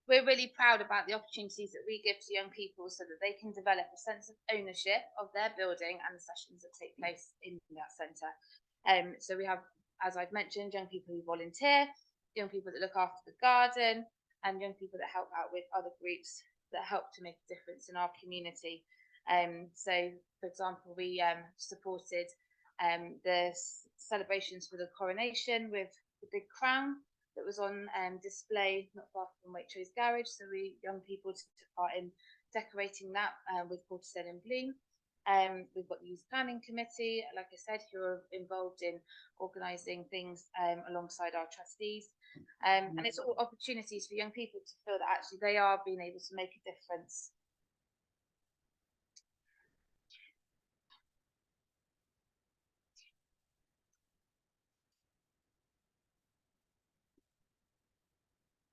we're really proud about the opportunities that we give to young people so that they can develop a sense of ownership of their building and the sessions that take place in that centre. So we have, as I've mentioned, young people who volunteer, young people that look after the garden, and young people that help out with other groups that help to make a difference in our community. So, for example, we supported the celebrations for the coronation with the big crown that was on display not far from Waitrose Garage. So we young people took part in decorating that with Portishead and Bloom. We've got the youth planning committee, like I said, who are involved in organising things alongside our trustees. And it's all opportunities for young people to feel that actually they are being able to make a difference.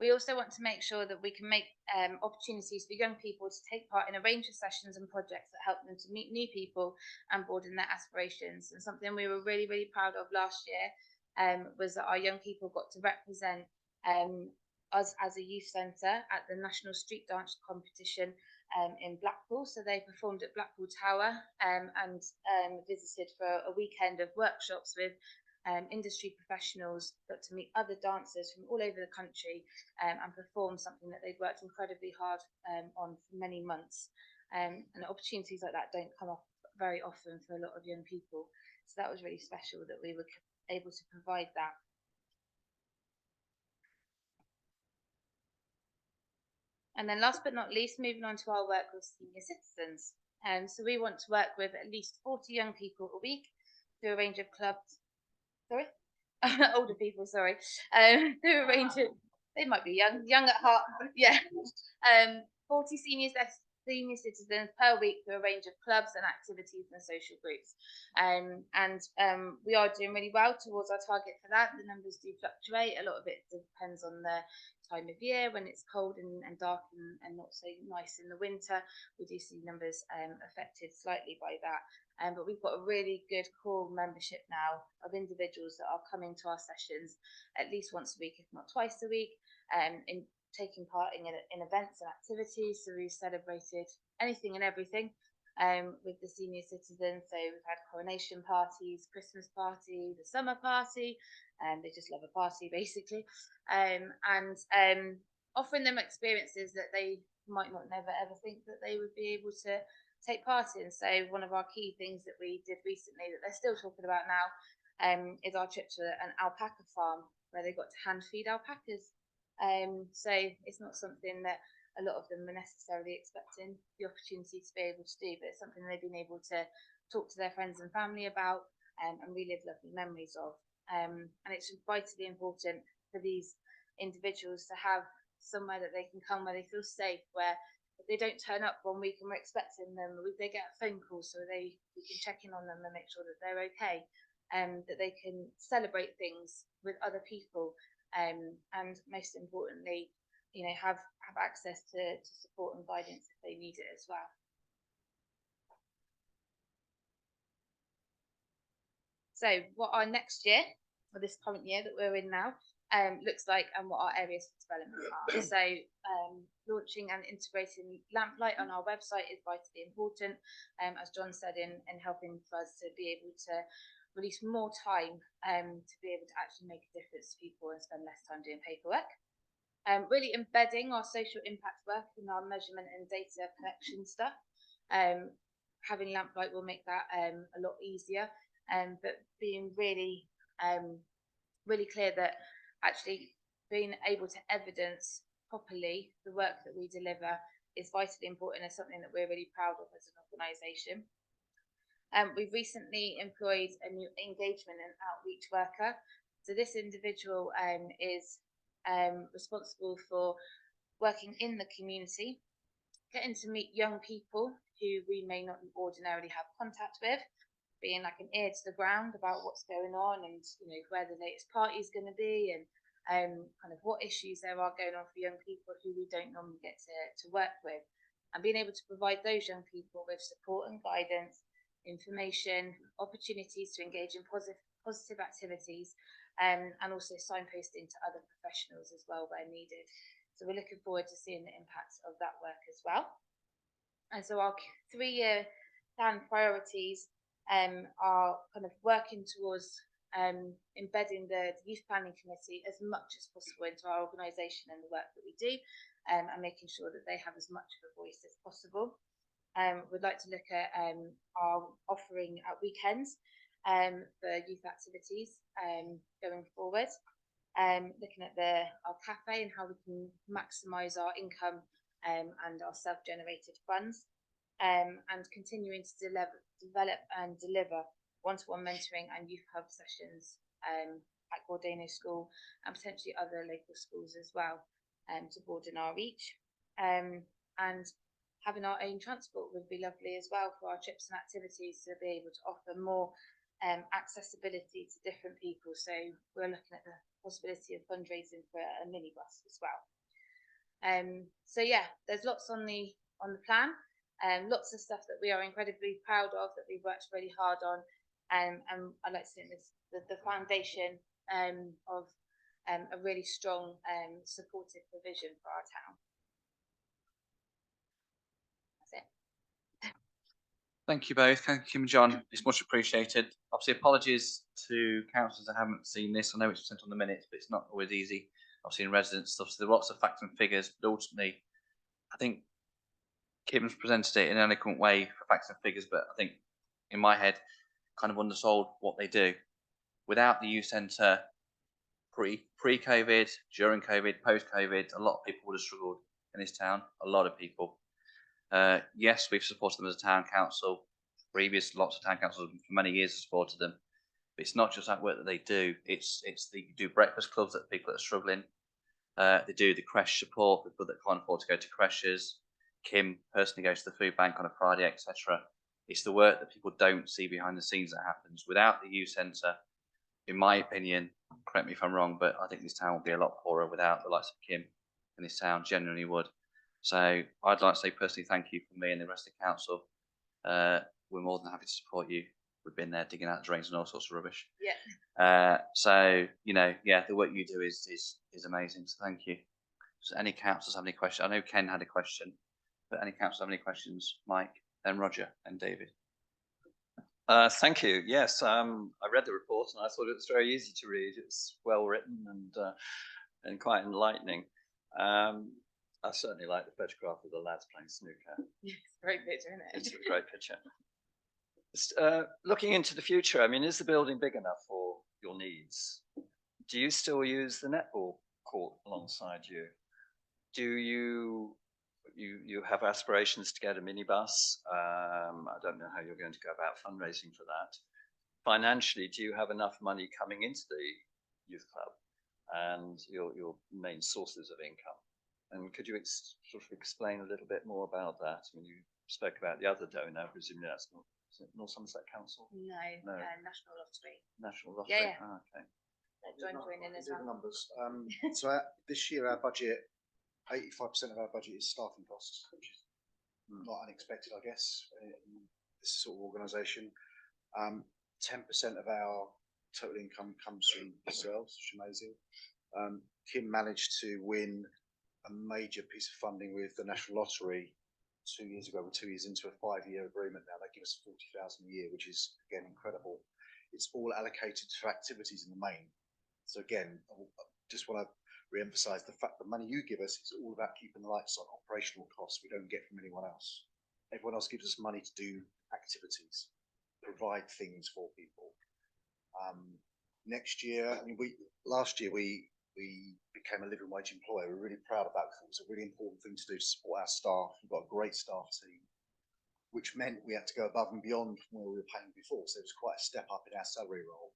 We also want to make sure that we can make opportunities for young people to take part in a range of sessions and projects that help them to meet new people and broaden their aspirations. And something we were really, really proud of last year was that our young people got to represent us as a youth centre at the National Street Dance Competition in Blackpool. So they performed at Blackpool Tower and visited for a weekend of workshops with industry professionals, got to meet other dancers from all over the country and perform something that they'd worked incredibly hard on for many months. And opportunities like that don't come up very often for a lot of young people. So that was really special that we were able to provide that. And then last but not least, moving on to our work with senior citizens. So we want to work with at least 40 young people a week through a range of clubs. Sorry? Older people, sorry. Through a range of, they might be young at heart, yeah. 40 senior citizens per week through a range of clubs and activities and social groups. We are doing really well towards our target for that. The numbers do fluctuate. A lot of it depends on the time of year when it's cold and dark and not so nice in the winter. We do see numbers affected slightly by that. But we've got a really good core membership now of individuals that are coming to our sessions at least once a week, if not twice a week, in taking part in events and activities. So we've celebrated anything and everything with the senior citizens. So we've had coronation parties, Christmas party, the summer party, and they just love a party basically, and offering them experiences that they might not never ever think that they would be able to take part in. So one of our key things that we did recently that they're still talking about now is our trip to an alpaca farm where they got to hand feed alpacas. So it's not something that a lot of them are necessarily expecting the opportunity to be able to do, but it's something they've been able to talk to their friends and family about and relive lovely memories of. And it's vitally important for these individuals to have somewhere that they can come where they feel safe, where if they don't turn up 1 week and we're expecting them, they get a phone call so we can check in on them and make sure that they're okay, that they can celebrate things with other people, and most importantly, have access to support and guidance if they need it as well. So what our next year, or this current year that we're in now, looks like and what our areas for development are. So launching and integrating Lamplight on our website is vitally important, as John said, in helping for us to be able to release more time to be able to actually make a difference to people and spend less time doing paperwork. Really embedding our social impact work in our measurement and data collection stuff. Having Lamplight will make that a lot easier, but being really really clear that actually being able to evidence properly the work that we deliver is vitally important and something that we're really proud of as an organisation. We've recently employed a new engagement and outreach worker. So this individual is responsible for working in the community, getting to meet young people who we may not ordinarily have contact with, being like an ear to the ground about what's going on and where the latest party is going to be and kind of what issues there are going on for young people who we don't normally get to work with, and being able to provide those young people with support and guidance, information, opportunities to engage in positive activities, and also signposting to other professionals as well where needed. So we're looking forward to seeing the impact of that work as well. And so our 3-year plan priorities are kind of working towards embedding the youth planning committee as much as possible into our organisation and the work that we do, and making sure that they have as much of a voice as possible. We'd like to look at our offering at weekends for youth activities going forward. Looking at our cafe and how we can maximise our income and our self-generated funds, and continuing to develop and deliver one-to-one mentoring and youth hub sessions at Gordano School and potentially other local schools as well, to broaden our reach. And having our own transport would be lovely as well for our trips and activities, to be able to offer more accessibility to different people. So we're looking at the possibility of fundraising for a minibus as well. So yeah, there's lots on the plan, lots of stuff that we are incredibly proud of, that we've worked really hard on, and I'd like to think this the foundation of a really strong supportive provision for our town. That's it. Thank you both. Thank you, Kim and John. It's much appreciated. Obviously, apologies to councillors that haven't seen this. I know it's sent on the minutes, but it's not always easy. Obviously, in residence stuff, so there are lots of facts and figures, but ultimately, I think Kim's presented it in an eloquent way for facts and figures, but I think in my head, kind of undersold what they do. Without the youth centre, pre-COVID, during COVID, post-COVID, a lot of people would have struggled in this town. A lot of people. Yes, we've supported them as a town council. Lots of town councils for many years have supported them. But it's not just that work that they do. It's they do breakfast clubs that people that are struggling. They do the creche support for people that can't afford to go to creches. Kim personally goes to the food bank on a Friday, etc. It's the work that people don't see behind the scenes that happens. Without the youth centre, in my opinion, correct me if I'm wrong, but I think this town would be a lot poorer without the likes of Kim, and this town genuinely would. So I'd like to say personally thank you from me and the rest of the council. We're more than happy to support you. We've been there digging out drains and all sorts of rubbish. Yeah. So the work you do is amazing. So thank you. Does any councillors have any questions? I know Ken had a question, but any councillors have any questions? Mike, then Roger, and David. Thank you. Yes, I read the report and I thought it was very easy to read. It's well written and quite enlightening. I certainly like the photograph of the lads playing snooker. It's a great picture, isn't it? It's a great picture. Looking into the future, I mean, is the building big enough for your needs? Do you still use the netball court alongside you? Do you have aspirations to get a minibus? I don't know how you're going to go about fundraising for that. Financially, do you have enough money coming into the youth club and your main sources of income? And could you sort of explain a little bit more about that? I mean, you spoke about the other donor, presumably that's not, is it North Somerset Council? No. National Lottery. National Lottery. Yeah. Oh, okay. Joining as well. Numbers. So this year our budget, 85% of our budget is staffing costs, which is not unexpected, I guess, in this sort of organisation. 10% of our total income comes from sales, which is amazing. Kim managed to win a major piece of funding with the National Lottery 2 years ago. We're 2 years into a 5-year agreement now. They give us 40,000 a year, which is again incredible. It's all allocated for activities in the main. So again, I just want to re-emphasise the fact the money you give us is all about keeping the lights on, operational costs we don't get from anyone else. Everyone else gives us money to do activities, provide things for people. Next year, I mean, last year we became a living wage employer. We're really proud of that. It was a really important thing to do to support our staff. We've got a great staff team, which meant we had to go above and beyond from where we were paying before. So it was quite a step up in our salary role.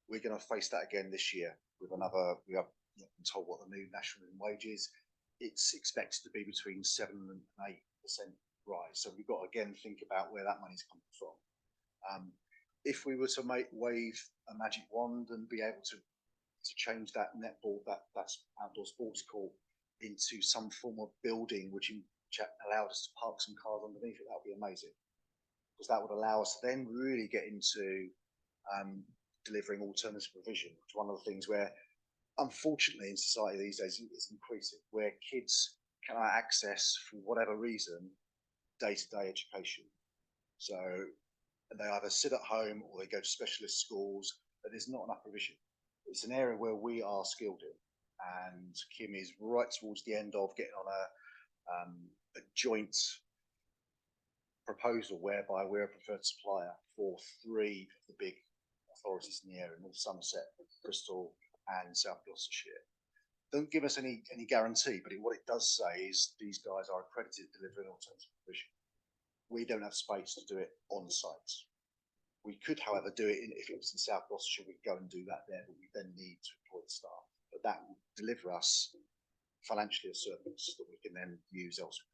We're going to face that again this year with another. We have been told what the new national living wage is. It's expected to be between 7 and 8% rise. So we've got to again think about where that money's coming from. If we were to wave a magic wand and be able to change that netball, that's outdoor sports court, into some form of building which allowed us to park some cars underneath it, that would be amazing, because that would allow us to then really get into delivering alternative provision. It's one of the things where unfortunately in society these days it's increasing where kids cannot access for whatever reason day-to-day education. So they either sit at home or they go to specialist schools, but there's not enough provision. It's an area where we are skilled in, and Kim is right towards the end of getting on a joint proposal whereby we're a preferred supplier for 3 of the big authorities in the area: North Somerset, Bristol, and South Gloucestershire. Don't give us any guarantee, but what it does say is these guys are accredited delivering alternative provision. We don't have space to do it on site. We could, however, do it if it was in South Gloucestershire, we'd go and do that there, but we then need to employ the staff. But that will deliver us financially a surplus that we can then use elsewhere.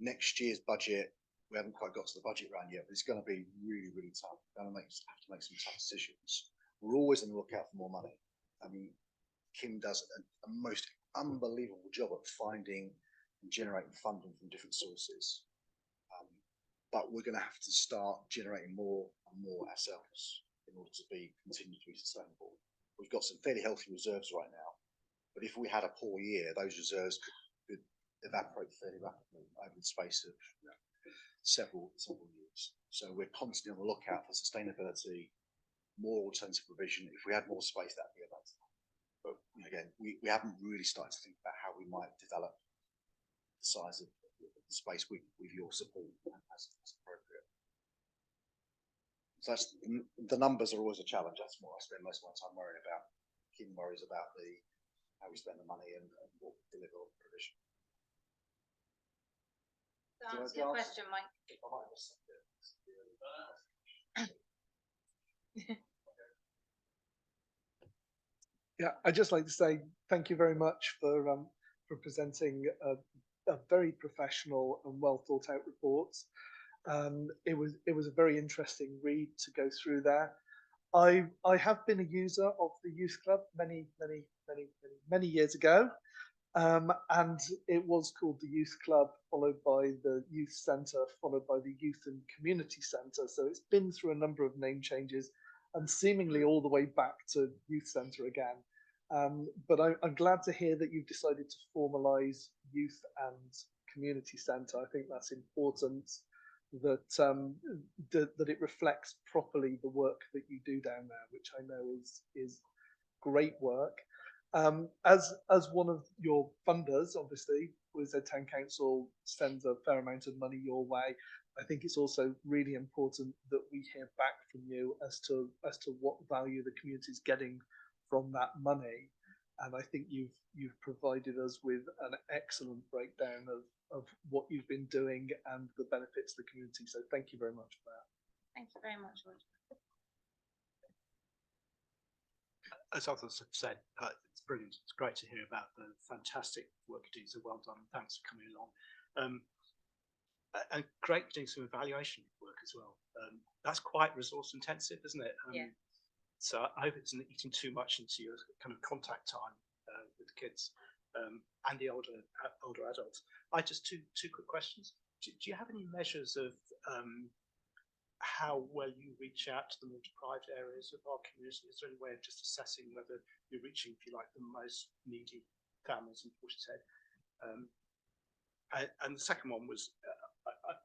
Next year's budget, we haven't quite got to the budget round yet, but it's going to be really, really tough. We're going to have to make some tough decisions. We're always on the lookout for more money. I mean, Kim does a most unbelievable job at finding and generating funding from different sources. But we're going to have to start generating more and more ourselves in order to continue to be sustainable. We've got some fairly healthy reserves right now, but if we had a poor year, those reserves could evaporate fairly rapidly over the space of several years. So we're constantly on the lookout for sustainability, more alternative provision. If we had more space, that'd be a better. But again, we haven't really started to think about how we might develop the size of the space with your support as appropriate. So the numbers are always a challenge. That's what I spend most of my time worrying about. Kim worries about how we spend the money and what we deliver on provision. To answer your question, Mike. Yeah, I'd just like to say thank you very much for presenting a very professional and well thought out report. It was a very interesting read to go through there. I have been a user of the youth club many years ago, and it was called the youth club, followed by the youth centre, followed by the youth and community centre. So it's been through a number of name changes, and seemingly all the way back to youth centre again. But I'm glad to hear that you've decided to formalise youth and community centre. I think that's important, that it reflects properly the work that you do down there, which I know is great work. As one of your funders, obviously, Woodside Town Council sends a fair amount of money your way. I think it's also really important that we hear back from you as to what value the community is getting from that money. And I think you've provided us with an excellent breakdown of what you've been doing and the benefits to the community. So thank you very much for that. Thank you very much, Roger. As others have said, it's brilliant. It's great to hear about the fantastic work you do. So well done. Thanks for coming along. And great doing some evaluation work as well. That's quite resource intensive, isn't it? Yeah. So I hope it isn't eating too much into your kind of contact time with the kids and the older adults. I just two quick questions. Do you have any measures of how well you reach out to the more deprived areas of our community? Is there any way of just assessing whether you're reaching, if you like, the most needy families in Portishead? And the second one was,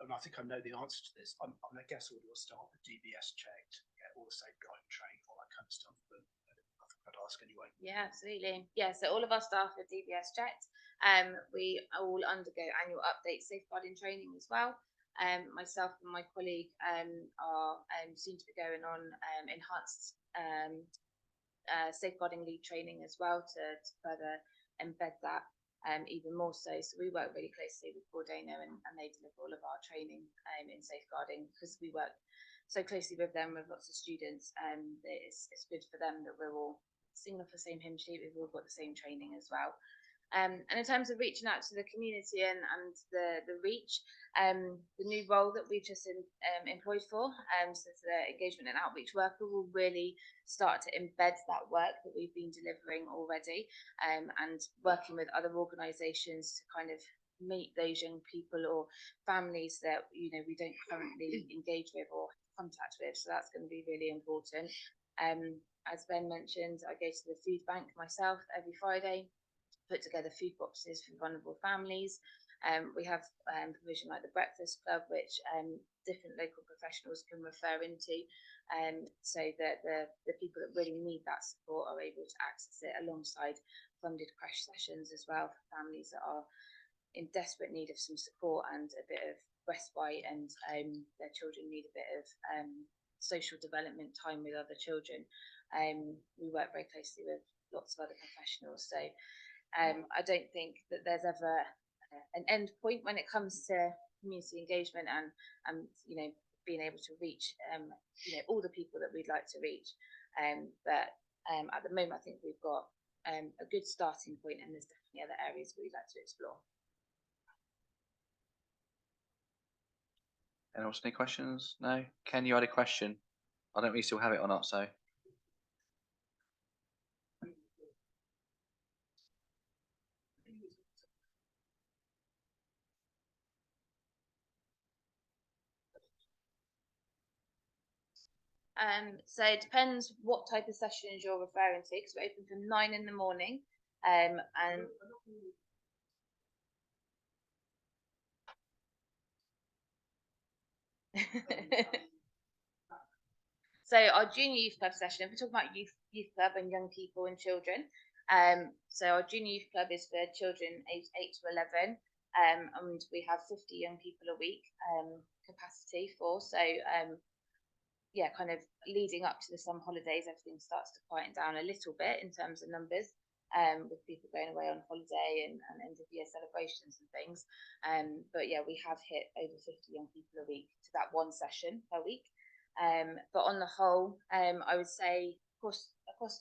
and I think I know the answer to this, I guess all your staff are DBS checked, all the safeguarding training, all that kind of stuff, but I think I'd ask anyway. Yeah, absolutely. Yeah, so all of our staff are DBS checked. We all undergo annual update safeguarding training as well. Myself and my colleague are soon to be going on enhanced safeguarding lead training as well to further embed that even more so. So we work really closely with Bordeno and they deliver all of our training in safeguarding because we work so closely with them with lots of students. It's good for them that we're all singing off the same hymn sheet. We've all got the same training as well. And in terms of reaching out to the community and the reach, the new role that we've just employed for, so the engagement and outreach worker, will really start to embed that work that we've been delivering already, and working with other organisations to kind of meet those young people or families that we don't currently engage with or contact with. So that's going to be really important. As Ben mentioned, I go to the food bank myself every Friday, put together food boxes for vulnerable families. We have provision like the Breakfast Club, which different local professionals can refer into, so that the people that really need that support are able to access it, alongside funded crash sessions as well for families that are in desperate need of some support and a bit of respite, and their children need a bit of social development time with other children. We work very closely with lots of other professionals, so I don't think that there's ever an end point when it comes to community engagement and being able to reach all the people that we'd like to reach. But at the moment, I think we've got a good starting point, and there's definitely other areas we'd like to explore. Anyone else any questions? No? Ken, you had a question. I don't know if you still have it or not, so. So it depends what type of sessions you're referring to, because we're open from 9 in the morning, and so our junior youth club session, if we're talking about youth club and young people and children, so our junior youth club is for children aged 8 to 11, and we have 50 young people a week capacity for. So yeah, kind of leading up to the summer holidays, everything starts to quieten down a little bit in terms of numbers, with people going away on holiday and end of year celebrations and things. But yeah, we have hit over 50 young people a week to that one session per week. But on the whole, I would say across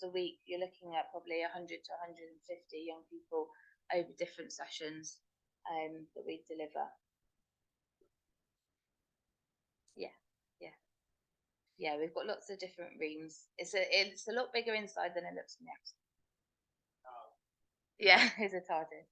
the week, you're looking at probably 100 to 150 young people over different sessions that we deliver. Yeah, we've got lots of different rooms. It's a lot bigger inside than it looks from the outside. Yeah, it's a TARDIS.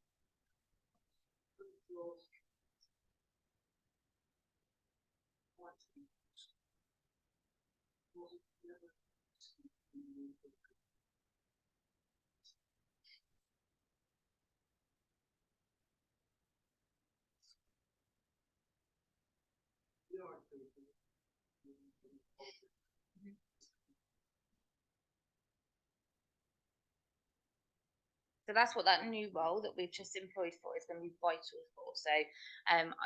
So that's what that new role that we've just employed for is going to be vital for. So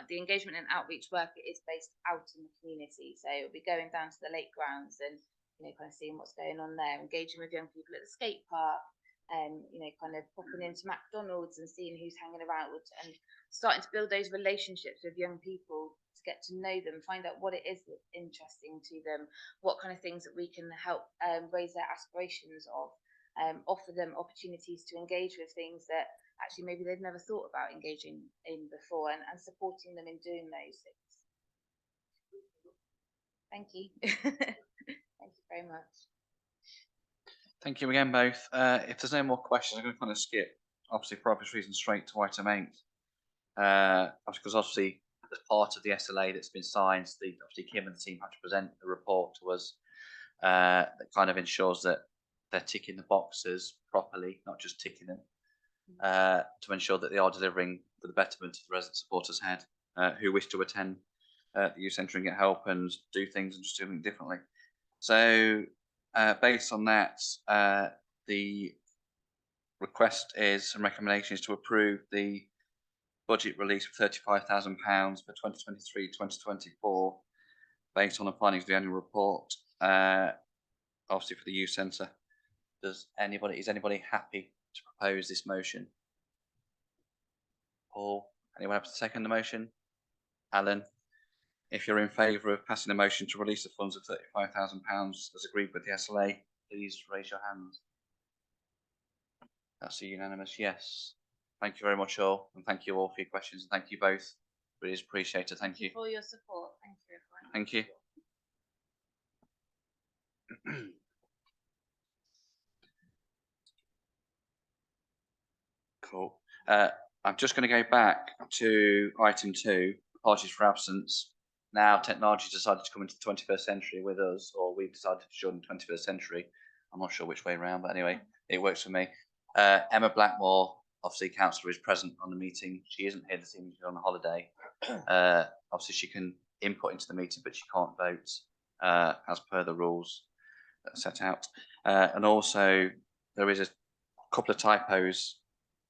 the engagement and outreach work is based out in the community. So it'll be going down to the lake grounds and kind of seeing what's going on there, engaging with young people at the skate park, and kind of popping into McDonald's and seeing who's hanging around, and starting to build those relationships with young people to get to know them, find out what it is that's interesting to them, what kind of things that we can help raise their aspirations of. Offer them opportunities to engage with things that actually maybe they've never thought about engaging in before, and supporting them in doing those things. Thank you. Thank you very much. Thank you again, both. If there's no more questions, I'm going to kind of skip, obviously, for obvious reasons, straight to item 8. Because obviously, as part of the SLA that's been signed, obviously Kim and the team have to present a report to us that kind of ensures that they're ticking the boxes properly, not just ticking them, to ensure that they are delivering for the betterment of the resident supporters head who wish to attend the youth centre and get help and do things and just do things differently. So based on that, the request is and recommendation is to approve the budget release of £35,000 for 2023-2024 based on the findings of the annual report, obviously for the youth centre. Is anybody happy to propose this motion? Paul, anyone have to second the motion? Alan, if you're in favour of passing the motion to release the funds of £35,000 as agreed with the SLA, please raise your hands. That's a unanimous yes. Thank you very much all, and thank you all for your questions, and thank you both. Really appreciate it. Thank you. For your support. Thank you, everyone. Thank you. Cool. I'm just going to go back to item 2, apologies for absence. Now technology decided to come into the 21st century with us, or we've decided to join the 21st century. I'm not sure which way around, but anyway, it works for me. Emma Blackmore, obviously councillor, is present on the meeting. She isn't here this evening, she's on a holiday. Obviously she can input into the meeting, but she can't vote as per the rules that are set out. And also there is a couple of typos,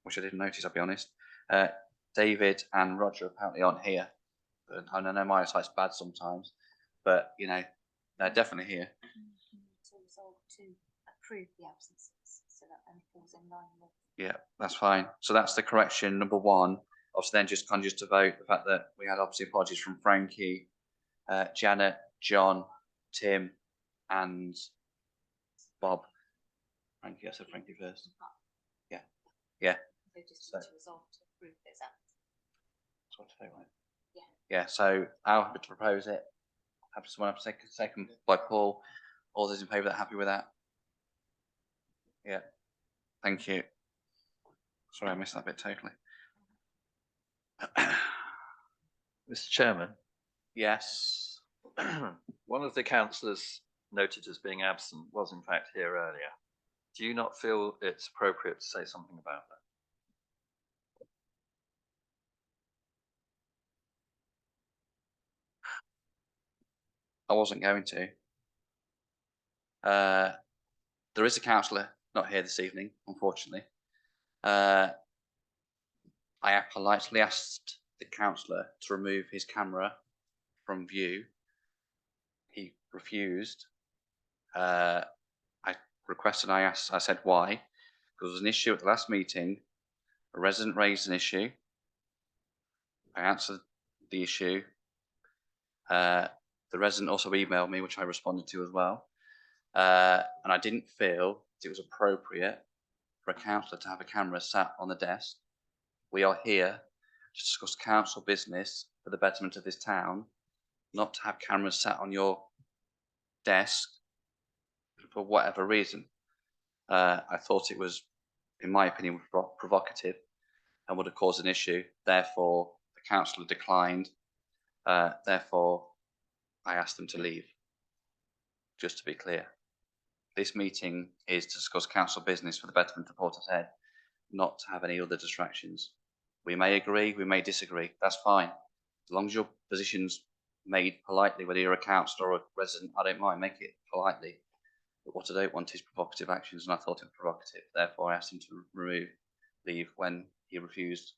which I didn't notice, I'll be honest. David and Roger apparently aren't here. I know my eyesight's bad sometimes, but you know, they're definitely here. To resolve to approve the absences, so that then falls in line with. Yeah, that's fine. So that's the correction number one. Obviously, then just to vote the fact that we had obviously apologies from Frankie, Janet, John, Tim, and Bob. Frankie, I said Frankie first. Yeah, yeah. So just So- to resolve to approve those absences. That's what I say, right? Yeah. Yeah. So I'll happy to propose it. Happy to someone have a second by Paul. All those in favour that are happy with that? Yeah. Thank you. Sorry, I missed that bit totally. Mr. Chairman, Yes. one of the councillors noted as being absent was in fact here earlier. Do you not feel it's appropriate to say something about that? I wasn't going to. There is a councillor not here this evening, unfortunately. I have politely asked the councillor to remove his camera from view. He refused. I requested, I said why. Because there was an issue at the last meeting. A resident raised an issue. I answered the issue. The resident also emailed me, which I responded to as well. And I didn't feel it was appropriate for a councillor to have a camera sat on the desk. We are here to discuss council business for the betterment of this town, not to have cameras sat on your desk for whatever reason. I thought it was, in my opinion, provocative and would have caused an issue. Therefore, the councillor declined. Therefore, I asked them to leave. Just to be clear, this meeting is to discuss council business for the betterment of Portishead, not to have any other distractions. We may agree, we may disagree, that's fine. As long as your position's made politely, whether you're a councillor or a resident, I don't mind, make it politely. But what I don't want is provocative actions, and I thought it was provocative. Therefore, I asked him to leave when he refused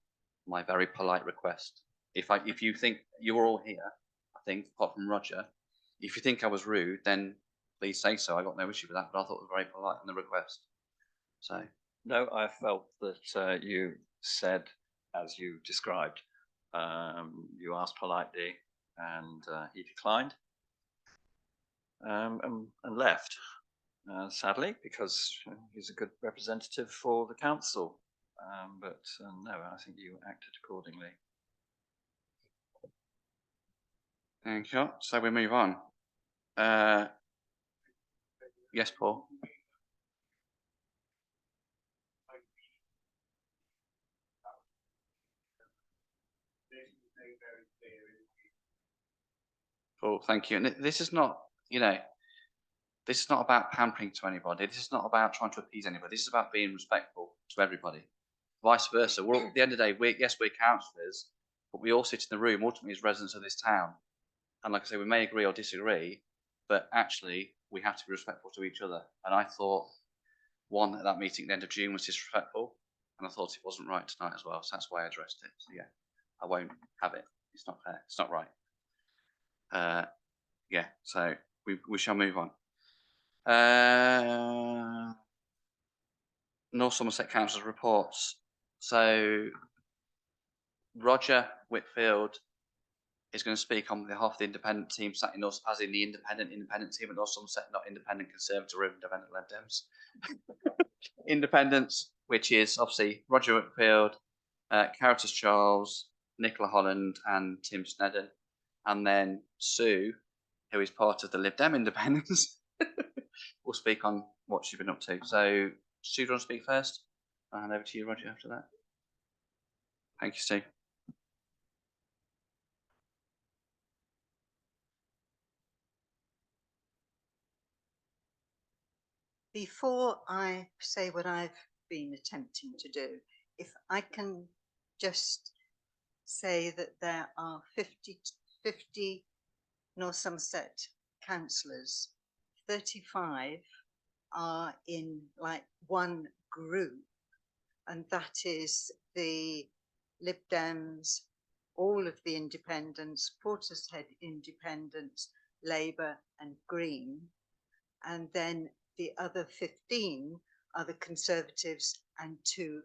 my very polite request. If you think you were all here, I think, apart from Roger, if you think I was rude, then please say so. I got no issue with that, but I thought it was very polite in the request. So. No, I felt that you said, as you described, you asked politely and he declined and left, sadly, because he's a good representative for the council. But no, I think you acted accordingly. Thank you. So we move on. Yes, Paul. Paul, thank you. And this is not, this is not about pampering to anybody. This is not about trying to appease anybody. This is about being respectful to everybody. Vice versa. We're at the end of the day, we're councillors, but we all sit in the room ultimately as residents of this town. And like I say, we may agree or disagree, but actually we have to be respectful to each other. And I thought one at that meeting at the end of June was disrespectful, and I thought it wasn't right tonight as well. So that's why I addressed it. So yeah, I won't have it. It's not fair. It's not right. Yeah, so we shall move on. North Somerset Council's reports. So Roger Whitfield is going to speak on behalf of the independent team sat in North, as in the independent team at North Somerset, not independent Conservative or independent Lib Dems. Independents, which is obviously Roger Whitfield, Caritas Charles, Nicola Holland, and Tim Snedden, and then Sue, who is part of the Lib Dem Independents, will speak on what she's been up to. So, Sue, do you want to speak first? I'll hand over to you, Roger, after that. Thank you, Sue. Before I say what I've been attempting to do, if I can just say that there are 50 North Somerset councillors, 35 are in like one group, and that is the Lib Dems, all of the independents, Portishead Independents, Labour and Green, and then the other 15 are the Conservatives and 2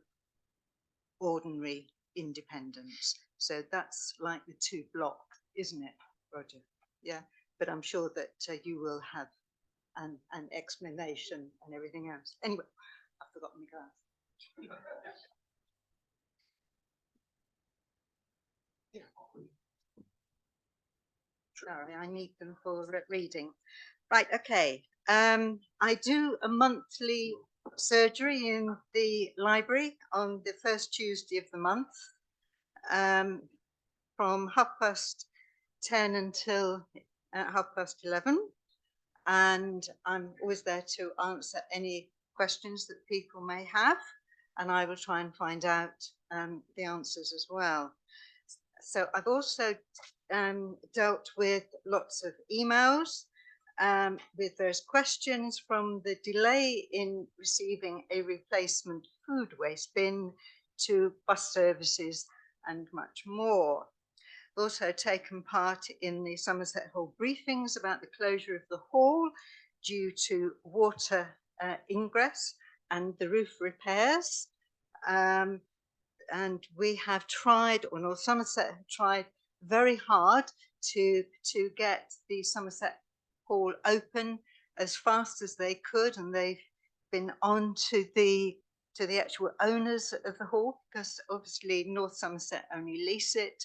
ordinary independents. So that's like the 2 block, isn't it, Roger? Yeah, but I'm sure that you will have an explanation and everything else. Anyway, I've forgotten my glass. Sorry, I need them for reading. Right, okay. I do a monthly surgery in the library on the first Tuesday of the month, from 10:30 until 11:30. And I'm always there to answer any questions that people may have, and I will try and find out the answers as well. So I've also dealt with lots of emails with those questions from the delay in receiving a replacement food waste bin to bus services and much more. I've also taken part in the Somerset Hall briefings about the closure of the hall due to water ingress and the roof repairs. And we have tried, or North Somerset have tried very hard to get the Somerset Hall open as fast as they could, and they've been on to the actual owners of the hall, because obviously North Somerset only lease it,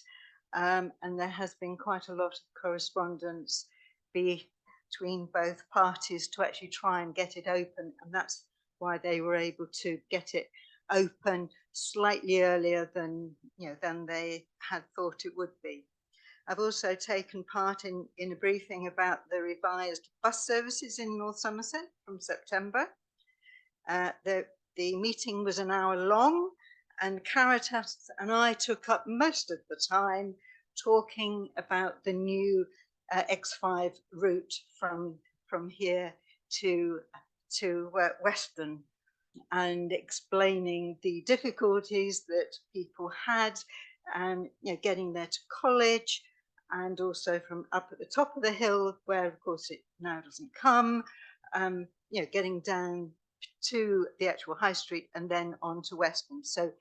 and there has been quite a lot of correspondence between both parties to actually try and get it open, and that's why they were able to get it open slightly earlier than they had thought it would be. I've also taken part in a briefing about the revised bus services in North Somerset from September. The meeting was an hour long, and Caritas and I took up most of the time talking about the new X5 route from here to Weston, and explaining the difficulties that people had, and getting there to college, and also from up at the top of the hill, where of course it now doesn't come, getting down to the actual high street and then on to Weston. So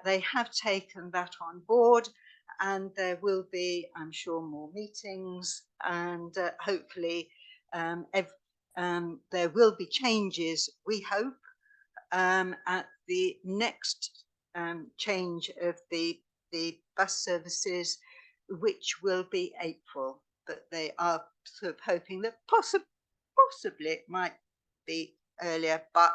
they have taken that on board, and there will be, I'm sure, more meetings, and hopefully there will be changes, we hope, at the next change of the bus services, which will be April. But they are sort of hoping that possibly it might be earlier, but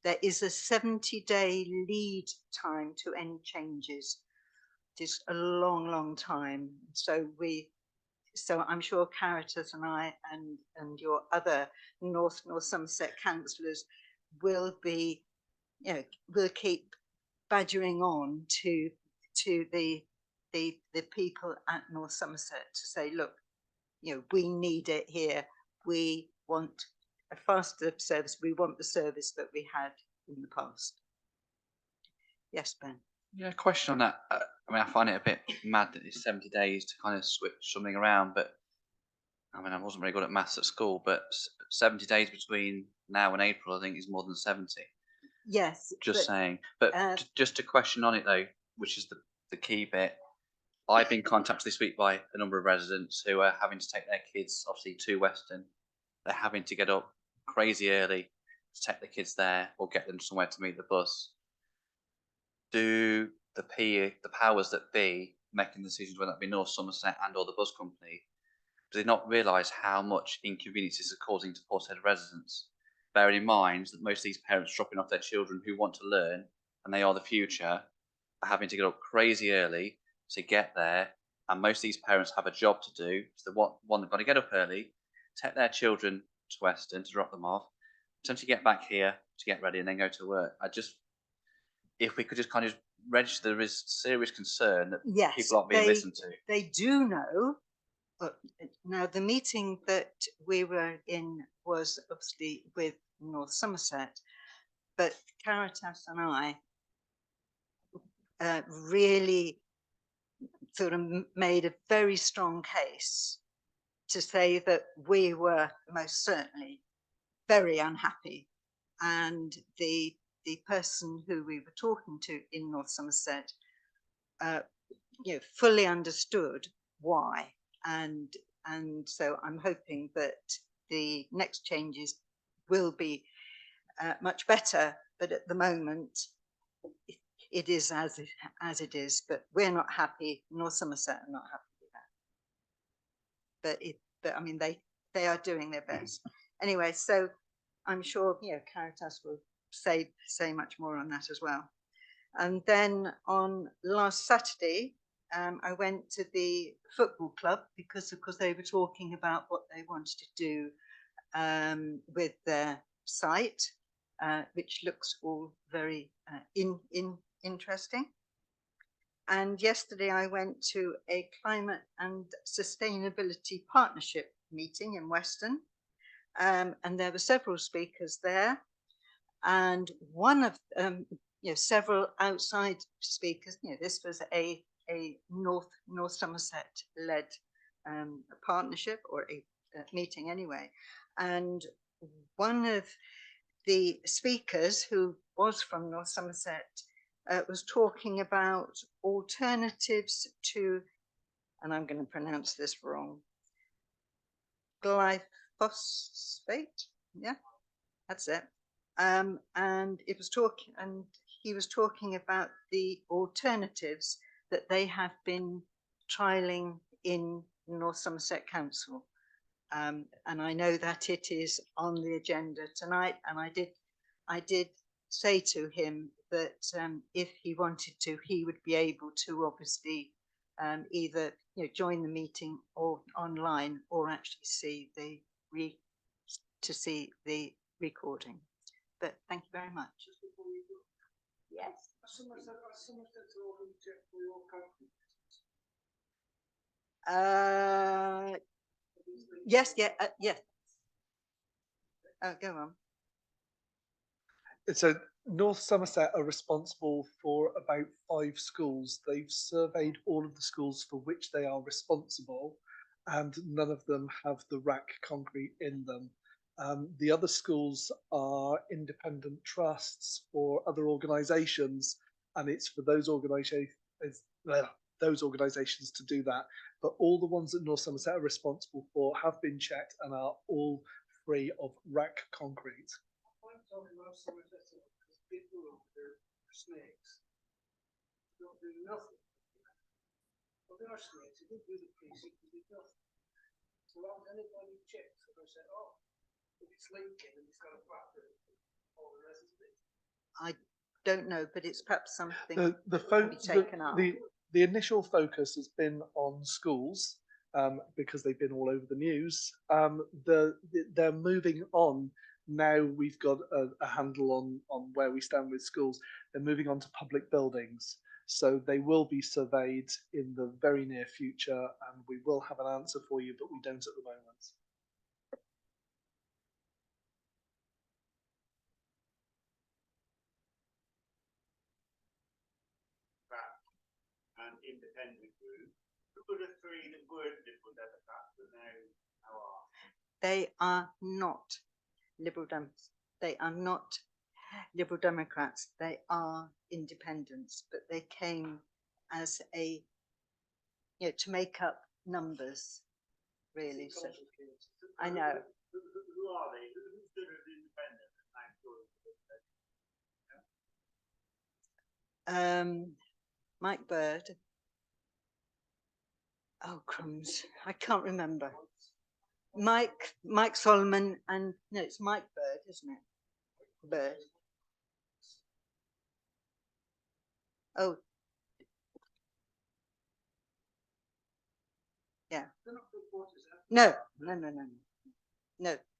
there is a 70-day lead time to any changes. It is a long time. So I'm sure Caritas and I and your other North Somerset councillors will be, will keep badgering on to the people at North Somerset to say, look, we need it here. We want a faster service. We want the service that we had in the past. Yes, Ben. Yeah, question on that. I find it a bit mad that it's 70 days to kind of switch something around, but I wasn't very good at maths at school, but 70 days between now and April, I think, is more than 70. Yes. Just saying. But just a question on it, though, which is the key bit. I've been contacted this week by a number of residents who are having to take their kids, obviously, to Weston. They're having to get up crazy early to take the kids there or get them somewhere to meet the bus. Do the powers that be making decisions, whether that be North Somerset and or the bus company, do they not realise how much inconvenience this is causing to Portishead residents? Bearing in mind that most of these parents dropping off their children who want to learn, and they are the future, are having to get up crazy early to get there, and most of these parents have a job to do. So they've got to get up early, take their children to Weston to drop them off, to get back here to get ready and then go to work. If we could just kind of register there is serious concern that Yes, people aren't being listened to. they do know. Now, the meeting that we were in was obviously with North Somerset, but Caritas and I really sort of made a very strong case to say that we were most certainly very unhappy, and the person who we were talking to in North Somerset, fully understood why, and so I'm hoping that the next changes will be much better. But at the moment, it is as it is. But we're not happy. North Somerset are not happy with that. But I mean, they are doing their best anyway. So I'm sure Caritas will say much more on that as well. And then on last Saturday, I went to the football club because, of course, they were talking about what they wanted to do with their site, which looks all very interesting. And yesterday I went to a climate and sustainability partnership meeting in Weston, and there were several speakers there, and one of several outside speakers. This was a North Somerset led partnership, or a meeting anyway, and one of the speakers, who was from North Somerset, was talking about alternatives to, and I'm going to pronounce this wrong, glyphosate. Yeah, that's it. And he was talking about the alternatives that they have been trialling in North Somerset Council. And I know that it is on the agenda tonight, and I did say to him that if he wanted to, he would be able to obviously either join the meeting or online, or actually see the recording. But thank you very much. Yes. Yes. Yes. Go on. So North Somerset are responsible for about 5 schools. They've surveyed all of the schools for which they are responsible, and none of them have the rack concrete in them. The other schools are independent trusts or other organisations, and it's for those organisations to do that. But all the ones that North Somerset are responsible for have been checked and are all free of rack concrete. Snakes. Don't do nothing. Well, there are snakes. They didn't do the precinct. They did nothing. So long as anybody checks, and I said, oh, if it's leaking and it's got a factor, all the rest of it. I don't know, but it's perhaps something taken up. The initial focus has been on schools because they've been all over the news. They're moving on. Now we've got a handle on where we stand with schools. They're moving on to public buildings. So they will be surveyed in the very near future, and we will have an answer for you, but we don't at the moment. An independent group. Who were the 3 that weren't Liberal Democrats but now are? They are not Liberal Democrats. They are not Liberal Democrats. They are independents, but they came as to make up numbers, really. So I know. Who are they? Who stood as independent? Mike Bird. Oh, crumbs. I can't remember. Mike Solomon, and no, it's Mike Bird, isn't it? Bird. Oh. Yeah. No.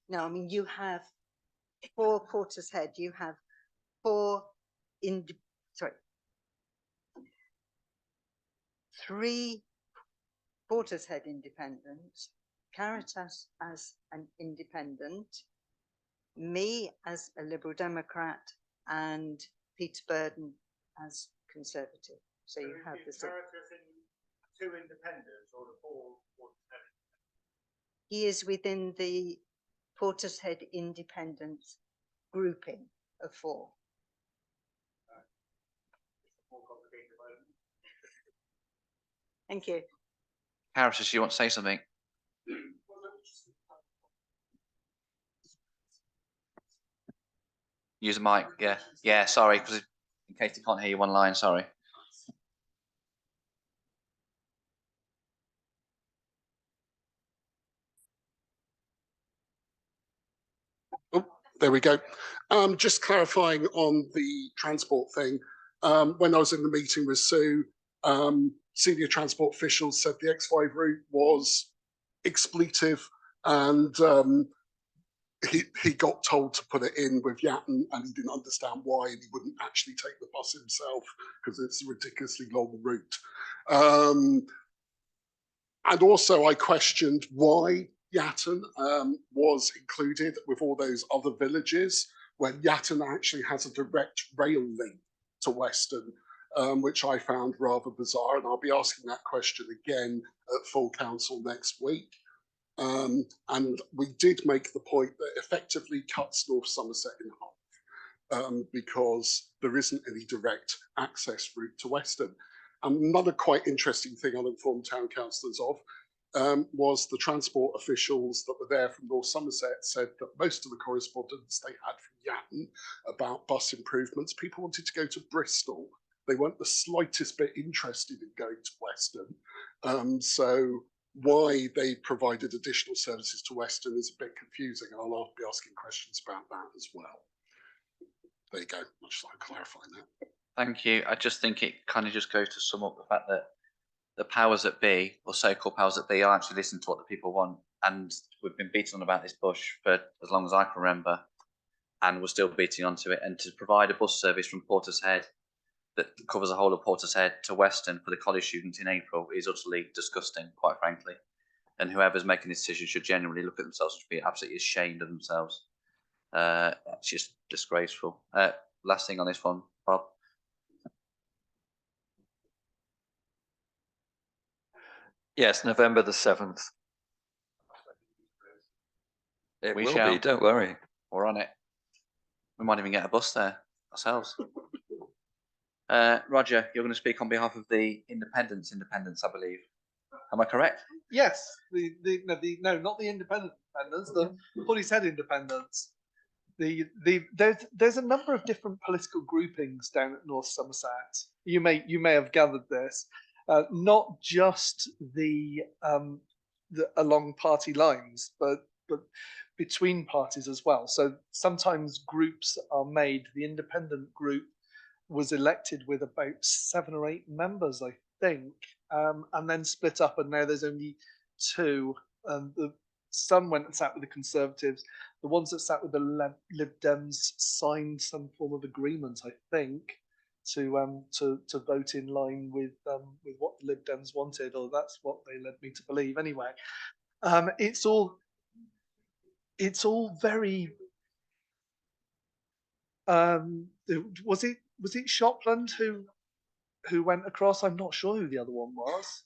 No, I mean, you have for Portishead, you have four three Portishead independents, Caritas as an independent, me as a Liberal Democrat, and Peter Burden as Conservative. So you have the six. Two independents or the four? He is within the Portishead Independence grouping of four. Thank you. Harris, do you want to say something? Use the mic. Yeah. Yeah. Sorry, because in case they can't hear you online. Sorry. Oh, there we go. Just clarifying on the transport thing. When I was in the meeting with Sue, senior transport officials said the X5 route was expletive, and he got told to put it in with Yatton, and he didn't understand why, and he wouldn't actually take the bus himself because it's a ridiculously long route. And also I questioned why Yatton was included with all those other villages when Yatton actually has a direct rail link to Weston, which I found rather bizarre, and I'll be asking that question again at full council next week. And we did make the point that effectively cuts North Somerset in half because there isn't any direct access route to Weston. Another quite interesting thing I'll inform town councillors of was the transport officials that were there from North Somerset said that most of the correspondence they had from Yatton about bus improvements, people wanted to go to Bristol. They weren't the slightest bit interested in going to Weston. So why they provided additional services to Weston is a bit confusing, and I'll be asking questions about that as well. There you go. I'd just like to clarify that. Thank you. I just think it kind of just goes to sum up the fact that the powers that be, or so-called powers that be, are actually listening to what the people want. And we've been beating on about this bush for as long as I can remember, and we're still beating onto it. And to provide a bus service from Portishead that covers the whole of Portishead to Weston for the college students in April is utterly disgusting, quite frankly. And whoever's making this decision should genuinely look at themselves and be absolutely ashamed of themselves. It's just disgraceful. Last thing on this one, Bob. Yes, November the 7th. It We will shall. be, don't worry. We're on it. We might even get a bus there ourselves. Roger, you're going to speak on behalf of the independents, I believe. Am I correct? Yes, no, not the independent independents, the Portishead independents. There's a number of different political groupings down at North Somerset. You may have gathered this, not just the along party lines, but between parties as well. So sometimes groups are made. The independent group was elected with about 7 or 8 members, I think, and then split up, and now there's only 2. Some went and sat with the Conservatives. The ones that sat with the Lib Dems signed some form of agreement, I think, to vote in line with what the Lib Dems wanted, or that's what they led me to believe. Anyway, it's all very. Was it Shopland who went across? I'm not sure who the other one was.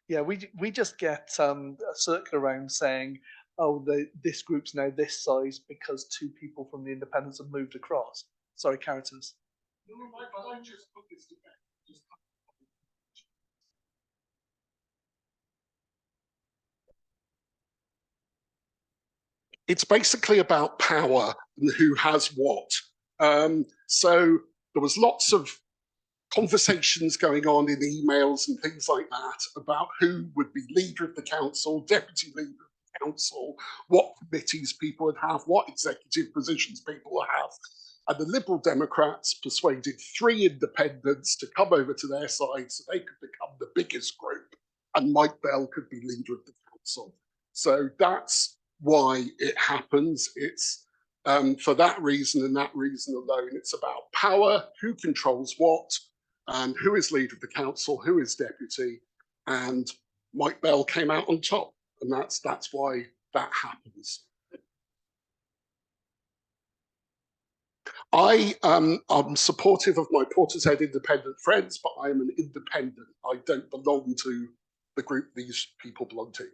Yeah, we just get a circle around saying, oh, this group's now this size because 2 people from the independents have moved across. Sorry, Caritas. It's basically about power and who has what. So there was lots of conversations going on in emails and things like that about who would be leader of the council, deputy leader of the council, what committees people would have, what executive positions people would have. And the Liberal Democrats persuaded 3 independents to come over to their side so they could become the biggest group, and Mike Bell could be leader of the council. So that's why it happens. It's for that reason and that reason alone. It's about power, who controls what, and who is leader of the council, who is deputy, and Mike Bell came out on top, and that's why that happens. I'm supportive of my Portishead independent friends, but I am an independent. I don't belong to the group these people belong to.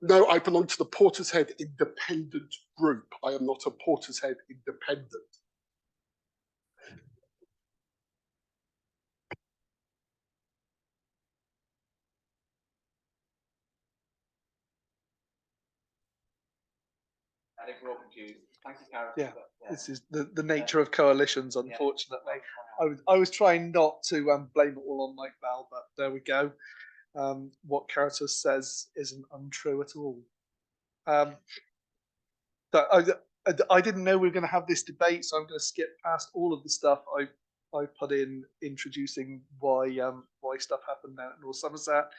No, I belong to the Portishead independent group. I am not a Portishead independent. I think we're all confused. Thank you, Karen. Yeah, But, this is the nature of coalitions, unfortunately. I was trying not to blame it all on Mike Bell, but there we go. What Caritas says isn't untrue at all. But I didn't know we were going to have this debate, so I'm going to skip past all of the stuff I put in introducing why stuff happened down at North Somerset.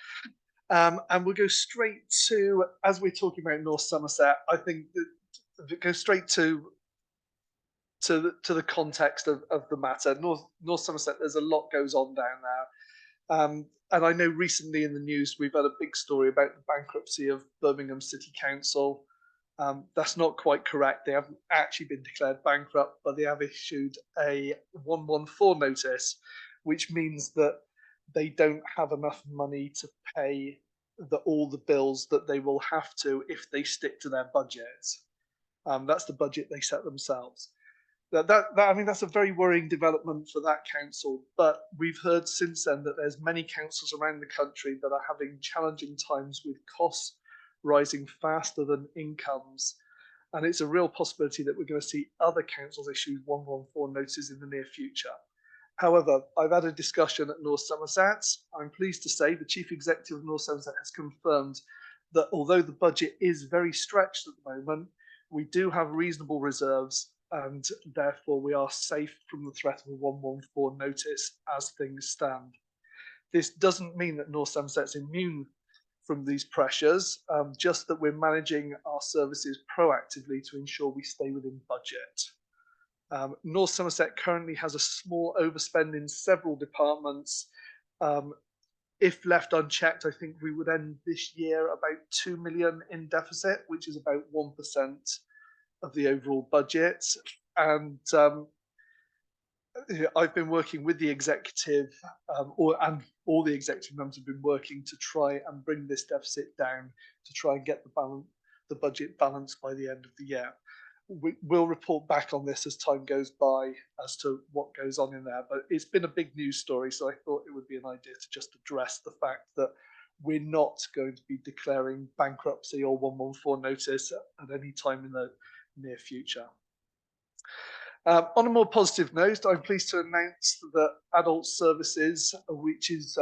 And we'll go straight to, as we're talking about North Somerset, I think that go straight to the context of the matter. North Somerset, there's a lot goes on down there. And I know recently in the news, we've had a big story about the bankruptcy of Birmingham City Council. That's not quite correct. They haven't actually been declared bankrupt, but they have issued a 114 notice, which means that they don't have enough money to pay all the bills that they will have to if they stick to their budget. That's the budget they set themselves. I mean, that's a very worrying development for that council. But we've heard since then that there's many councils around the country that are having challenging times with costs rising faster than incomes. And it's a real possibility that we're going to see other councils issue 114 notices in the near future. However, I've had a discussion at North Somerset. I'm pleased to say the Chief Executive of North Somerset has confirmed that although the budget is very stretched at the moment, we do have reasonable reserves, and therefore we are safe from the threat of a 114 notice as things stand. This doesn't mean that North Somerset's immune from these pressures, just that we're managing our services proactively to ensure we stay within budget. North Somerset currently has a small overspend in several departments. If left unchecked, I think we would end this year about 2 million in deficit, which is about 1% of the overall budget. And I've been working with the executive, and all the executive members have been working to try and bring this deficit down, to try and get the budget balanced by the end of the year. We'll report back on this as time goes by as to what goes on in there, but it's been a big news story, so I thought it would be an idea to just address the fact that we're not going to be declaring bankruptcy or 114 notice at any time in the near future. On a more positive note, I'm pleased to announce that Adult Services, which is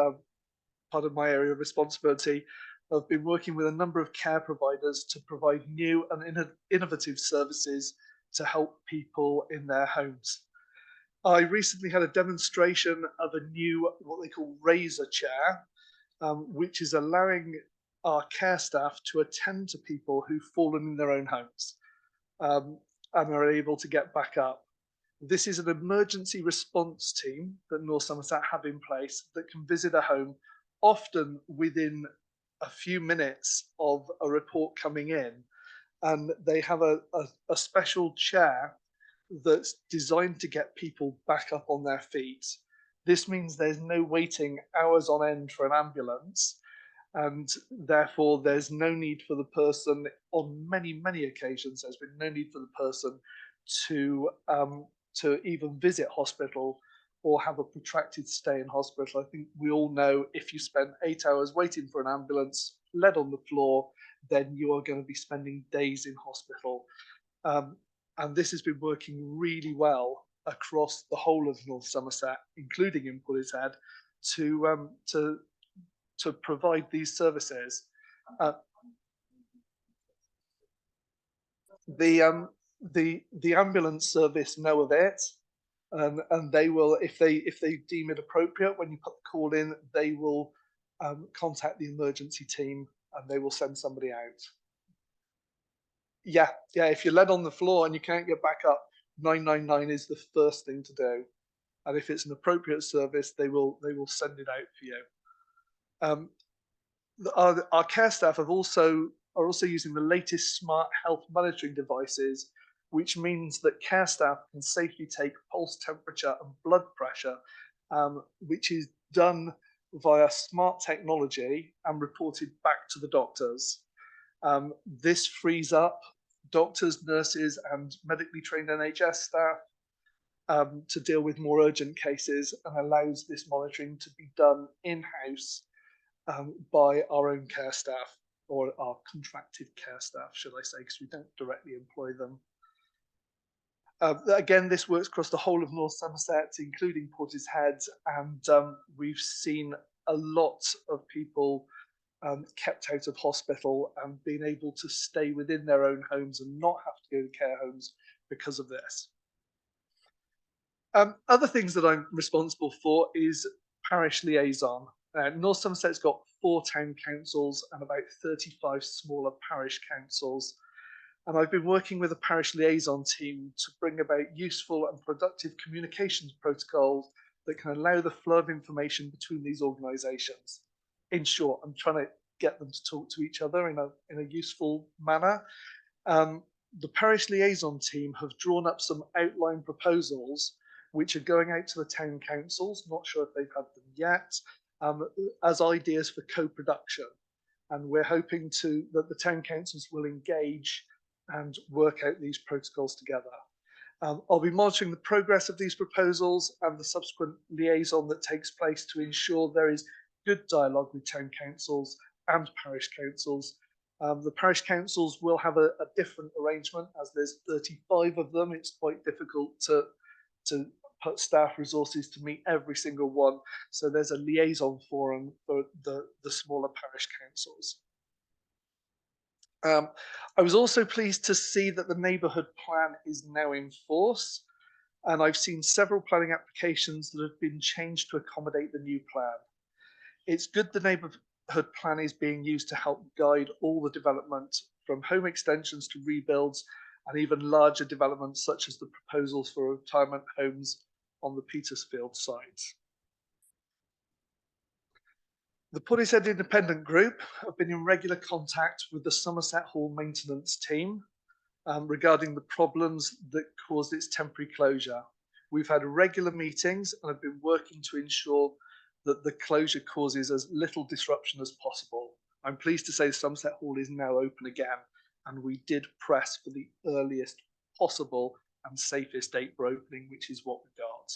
part of my area of responsibility, have been working with a number of care providers to provide new and innovative services to help people in their homes. I recently had a demonstration of a new, what they call Razor chair, which is allowing our care staff to attend to people who've fallen in their own homes and are able to get back up. This is an emergency response team that North Somerset have in place that can visit a home, often within a few minutes of a report coming in, and they have a special chair that's designed to get people back up on their feet. This means there's no waiting hours on end for an ambulance, and therefore there's no need for the person, on many occasions, there's been no need for the person to even visit hospital or have a protracted stay in hospital. I think we all know if you spend 8 hours waiting for an ambulance, lead on the floor, then you are going to be spending days in hospital. And this has been working really well across the whole of North Somerset, including in Portishead, to provide these services. The ambulance service know of it. And they will, if they deem it appropriate, when you put the call in, they will contact the emergency team and they will send somebody out. Yeah, if you're led on the floor and you can't get back up, 999 is the first thing to do. And if it's an appropriate service, they will send it out for you. Our care staff are also using the latest smart health monitoring devices, which means that care staff can safely take pulse temperature and blood pressure, which is done via smart technology and reported back to the doctors. This frees up doctors, nurses, and medically trained NHS staff to deal with more urgent cases, and allows this monitoring to be done in-house by our own care staff, or our contracted care staff, should I say, because we don't directly employ them. Again, this works across the whole of North Somerset, including Portishead, and we've seen a lot of people kept out of hospital and being able to stay within their own homes and not have to go to care homes because of this. Other things that I'm responsible for is parish liaison. North Somerset's got 4 town councils and about 35 smaller parish councils. And I've been working with a parish liaison team to bring about useful and productive communications protocols that can allow the flow of information between these organisations. In short, I'm trying to get them to talk to each other in a useful manner. The parish liaison team have drawn up some outline proposals which are going out to the town councils, not sure if they've had them yet, as ideas for co-production. And we're hoping that the town councils will engage and work out these protocols together. I'll be monitoring the progress of these proposals and the subsequent liaison that takes place to ensure there is good dialogue with town councils and parish councils. The parish councils will have a different arrangement, as there's 35 of them. It's quite difficult to put staff resources to meet every single one. So there's a liaison forum for the smaller parish councils. I was also pleased to see that the neighbourhood plan is now in force, and I've seen several planning applications that have been changed to accommodate the new plan. It's good the neighbourhood plan is being used to help guide all the development, from home extensions to rebuilds, and even larger developments such as the proposals for retirement homes on the Petersfield site. The Portishead Independent Group have been in regular contact with the Somerset Hall maintenance team regarding the problems that caused its temporary closure. We've had regular meetings and have been working to ensure that the closure causes as little disruption as possible. I'm pleased to say Somerset Hall is now open again, and we did press for the earliest possible and safest date for opening, which is what we got.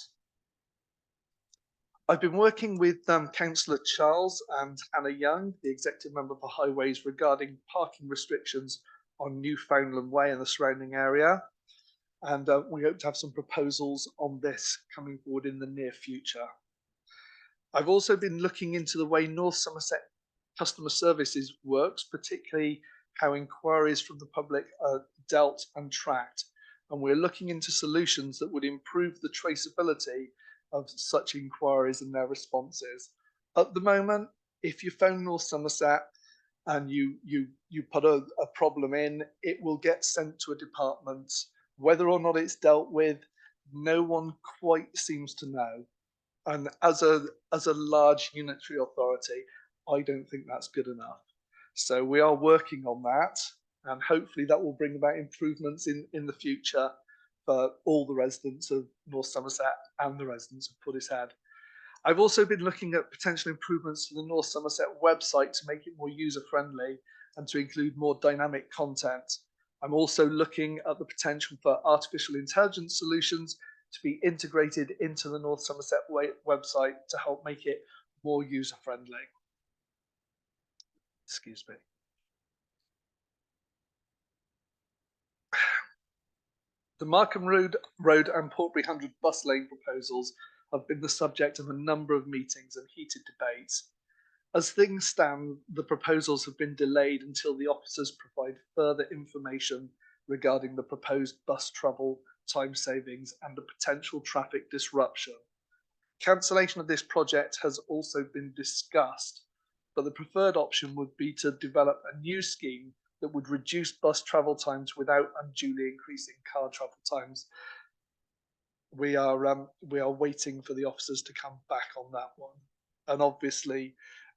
I've been working with Councillor Charles and Hannah Young, the Executive Member for Highways, regarding parking restrictions on Newfoundland Way and the surrounding area. And we hope to have some proposals on this coming forward in the near future. I've also been looking into the way North Somerset Customer Services works, particularly how inquiries from the public are dealt and tracked. And we're looking into solutions that would improve the traceability of such inquiries and their responses. At the moment, if you phone North Somerset and you put a problem in, it will get sent to a department. Whether or not it's dealt with, no one quite seems to know. And as a large unitary authority, I don't think that's good enough. So we are working on that, and hopefully that will bring about improvements in the future for all the residents of North Somerset and the residents of Portishead. I've also been looking at potential improvements to the North Somerset website to make it more user-friendly and to include more dynamic content. I'm also looking at the potential for artificial intelligence solutions to be integrated into the North Somerset website to help make it more user-friendly. Excuse me. The Markham Road and Portbury 100 bus lane proposals have been the subject of a number of meetings and heated debates. As things stand, the proposals have been delayed until the officers provide further information regarding the proposed bus travel, time savings, and the potential traffic disruption. Cancellation of this project has also been discussed, but the preferred option would be to develop a new scheme that would reduce bus travel times without unduly increasing car travel times. We are waiting for the officers to come back on that one, and obviously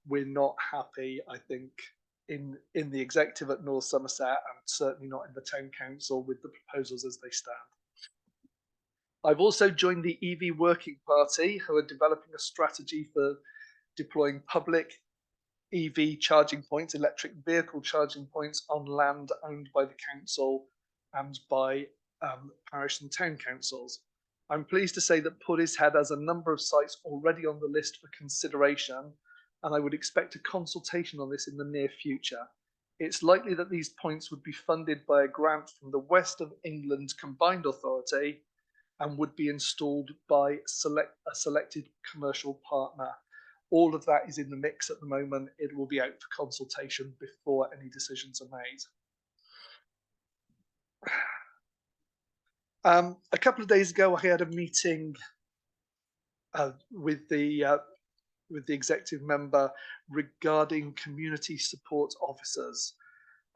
we're not happy, I think, in the executive at North Somerset, and certainly not in the town council with the proposals as they stand. I've also joined the EV Working Party, who are developing a strategy for deploying public EV charging points, electric vehicle charging points on land owned by the council and by parish and town councils. I'm pleased to say that Portishead has a number of sites already on the list for consideration, and I would expect a consultation on this in the near future. It's likely that these points would be funded by a grant from the West of England Combined Authority and would be installed by a selected commercial partner. All of that is in the mix at the moment. It will be out for consultation before any decisions are made. A couple of days ago, I had a meeting with the executive member regarding community support officers.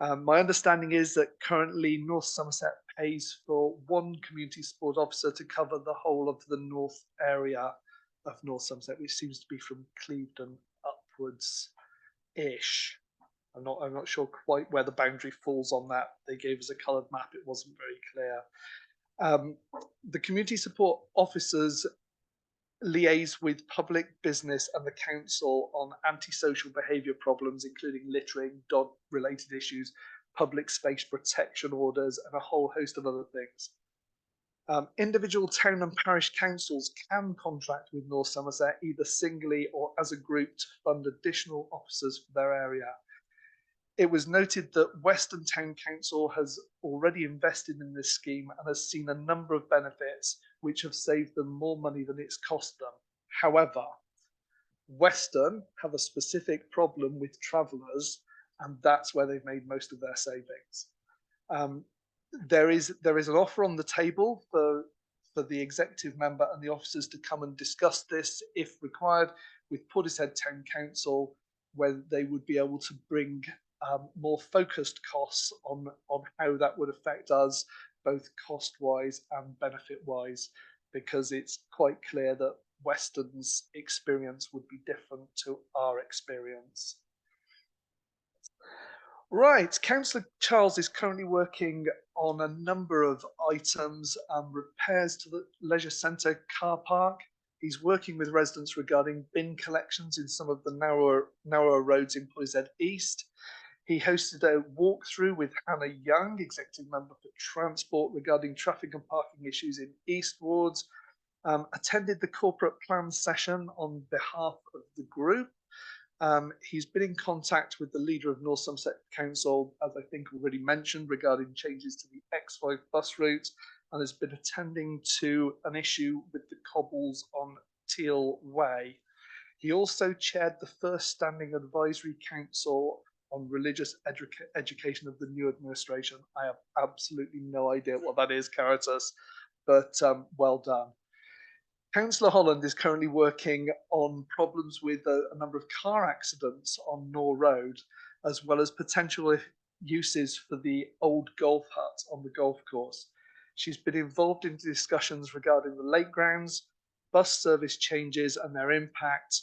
My understanding is that currently North Somerset pays for one community support officer to cover the whole of the north area of North Somerset, which seems to be from Clevedon upwards-ish. I'm not sure quite where the boundary falls on that. They gave us a coloured map. It wasn't very clear. The community support officers liaise with public, business and the council on antisocial behaviour problems, including littering, dog-related issues, public space protection orders, and a whole host of other things. Individual town and parish councils can contract with North Somerset either singly or as a group to fund additional officers for their area. It was noted that Western Town Council has already invested in this scheme and has seen a number of benefits which have saved them more money than it's cost them. However, Western have a specific problem with travellers, and that's where they've made most of their savings. There is an offer on the table for the executive member and the officers to come and discuss this, if required, with Portishead Town Council, where they would be able to bring more focused costs on how that would affect us, both cost-wise and benefit-wise, because it's quite clear that Western's experience would be different to our experience. Right, Councillor Charles is currently working on a number of items, repairs to the leisure centre car park. He's working with residents regarding bin collections in some of the narrower roads in Portishead East. He hosted a walkthrough with Hannah Young, executive member for transport, regarding traffic and parking issues in East Wards. Attended the corporate plan session on behalf of the group. He's been in contact with the leader of North Somerset Council, as I think already mentioned, regarding changes to the X5 bus route, and has been attending to an issue with the cobbles on Teal Way. He also chaired the first standing advisory council on religious education of the new administration. I have absolutely no idea what that is, Caritas, but well done. Councillor Holland is currently working on problems with a number of car accidents on Nor Road, as well as potential uses for the old golf hut on the golf course. She's been involved in discussions regarding the lake grounds, bus service changes and their impact,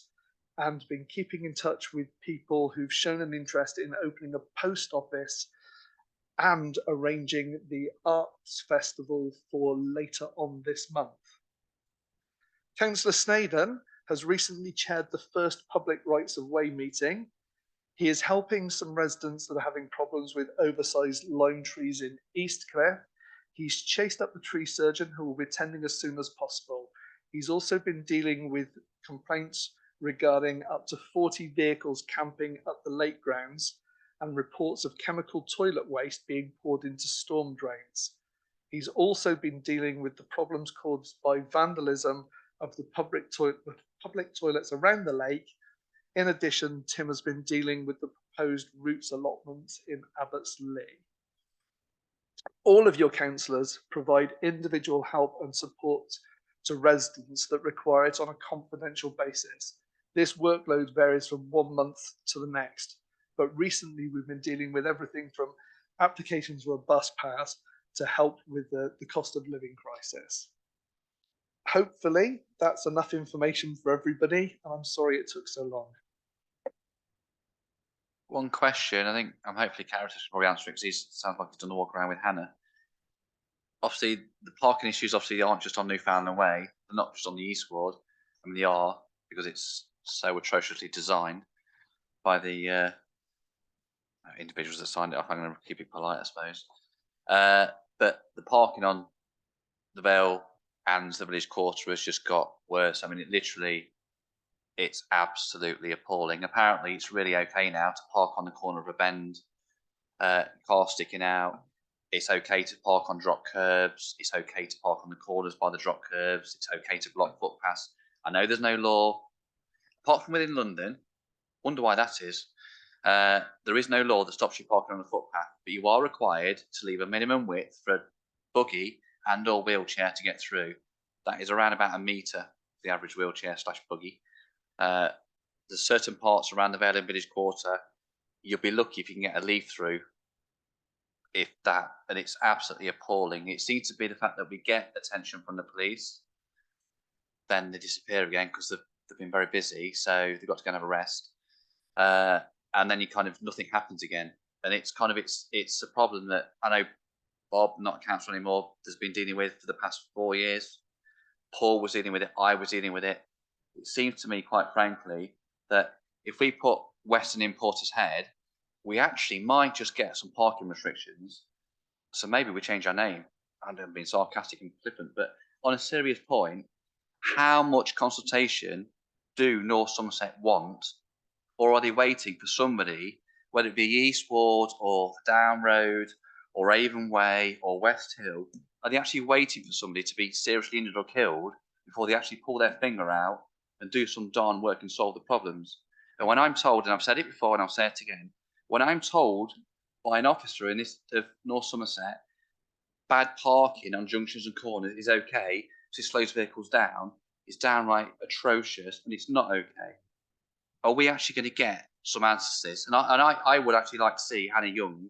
and been keeping in touch with people who've shown an interest in opening a post office and arranging the arts festival for later on this month. Councillor Snaden has recently chaired the first public rights of way meeting. He is helping some residents that are having problems with oversized lime trees in Eastcliff. He's chased up the tree surgeon, who will be attending as soon as possible. He's also been dealing with complaints regarding up to 40 vehicles camping at the lake grounds and reports of chemical toilet waste being poured into storm drains. He's also been dealing with the problems caused by vandalism of the public toilets around the lake. In addition, Tim has been dealing with the proposed routes allotments in Abbotsleigh. All of your councillors provide individual help and support to residents that require it on a confidential basis. this workload varies from 1 month to the next. But recently we've been dealing with everything from applications for a bus pass to help with the cost of living crisis. Hopefully that's enough information for everybody, and I'm sorry it took so long. One question, I think hopefully Caritas can probably answer it because he sounds like he's done the walk around with Hannah. Obviously, the parking issues obviously aren't just on Newfoundland Way. They're not just on the East Ward. I mean, they are because it's so atrociously designed by the individuals that signed it off. I'm going to keep it polite, I suppose. But the parking on the Vale and the Village Quarter has just got worse. I mean, it's absolutely appalling. Apparently, it's really okay now to park on the corner of a bend, car sticking out. It's okay to park on drop curbs. It's okay to park on the corners by the drop curbs. It's okay to block footpaths. I know there's no law, apart from within London. Wonder why that is. There is no law that stops you parking on a footpath, but you are required to leave a minimum width for a buggy and or wheelchair to get through. That is around about a metre, the average wheelchair / buggy. There's certain parts around the Vale and Village Quarter, you'll be lucky if you can get a leaf through, if that, and it's absolutely appalling. It seems to be the fact that we get attention from the police, then they disappear again because they've been very busy, so they've got to go and have a rest. And then nothing happens again. And it's a problem that I know Bob, not a councillor anymore, has been dealing with for the past 4 years. Paul was dealing with it, I was dealing with it. It seems to me, quite frankly, that if we put Western in Portishead, we actually might just get some parking restrictions. So maybe we change our name. I haven't been sarcastic and flippant, but on a serious point, how much consultation do North Somerset want? Or are they waiting for somebody, whether it be East Ward or Down Road or Avon Way or West Hill, are they actually waiting for somebody to be seriously injured or killed before they actually pull their finger out and do some darn work and solve the problems? And when I'm told, and I've said it before and I'll say it again, when I'm told by an officer in this of North Somerset, bad parking on junctions and corners is okay, because it slows vehicles down, it's downright atrocious and it's not okay. Are we actually going to get some answers to this? And I would actually like to see Hannah Young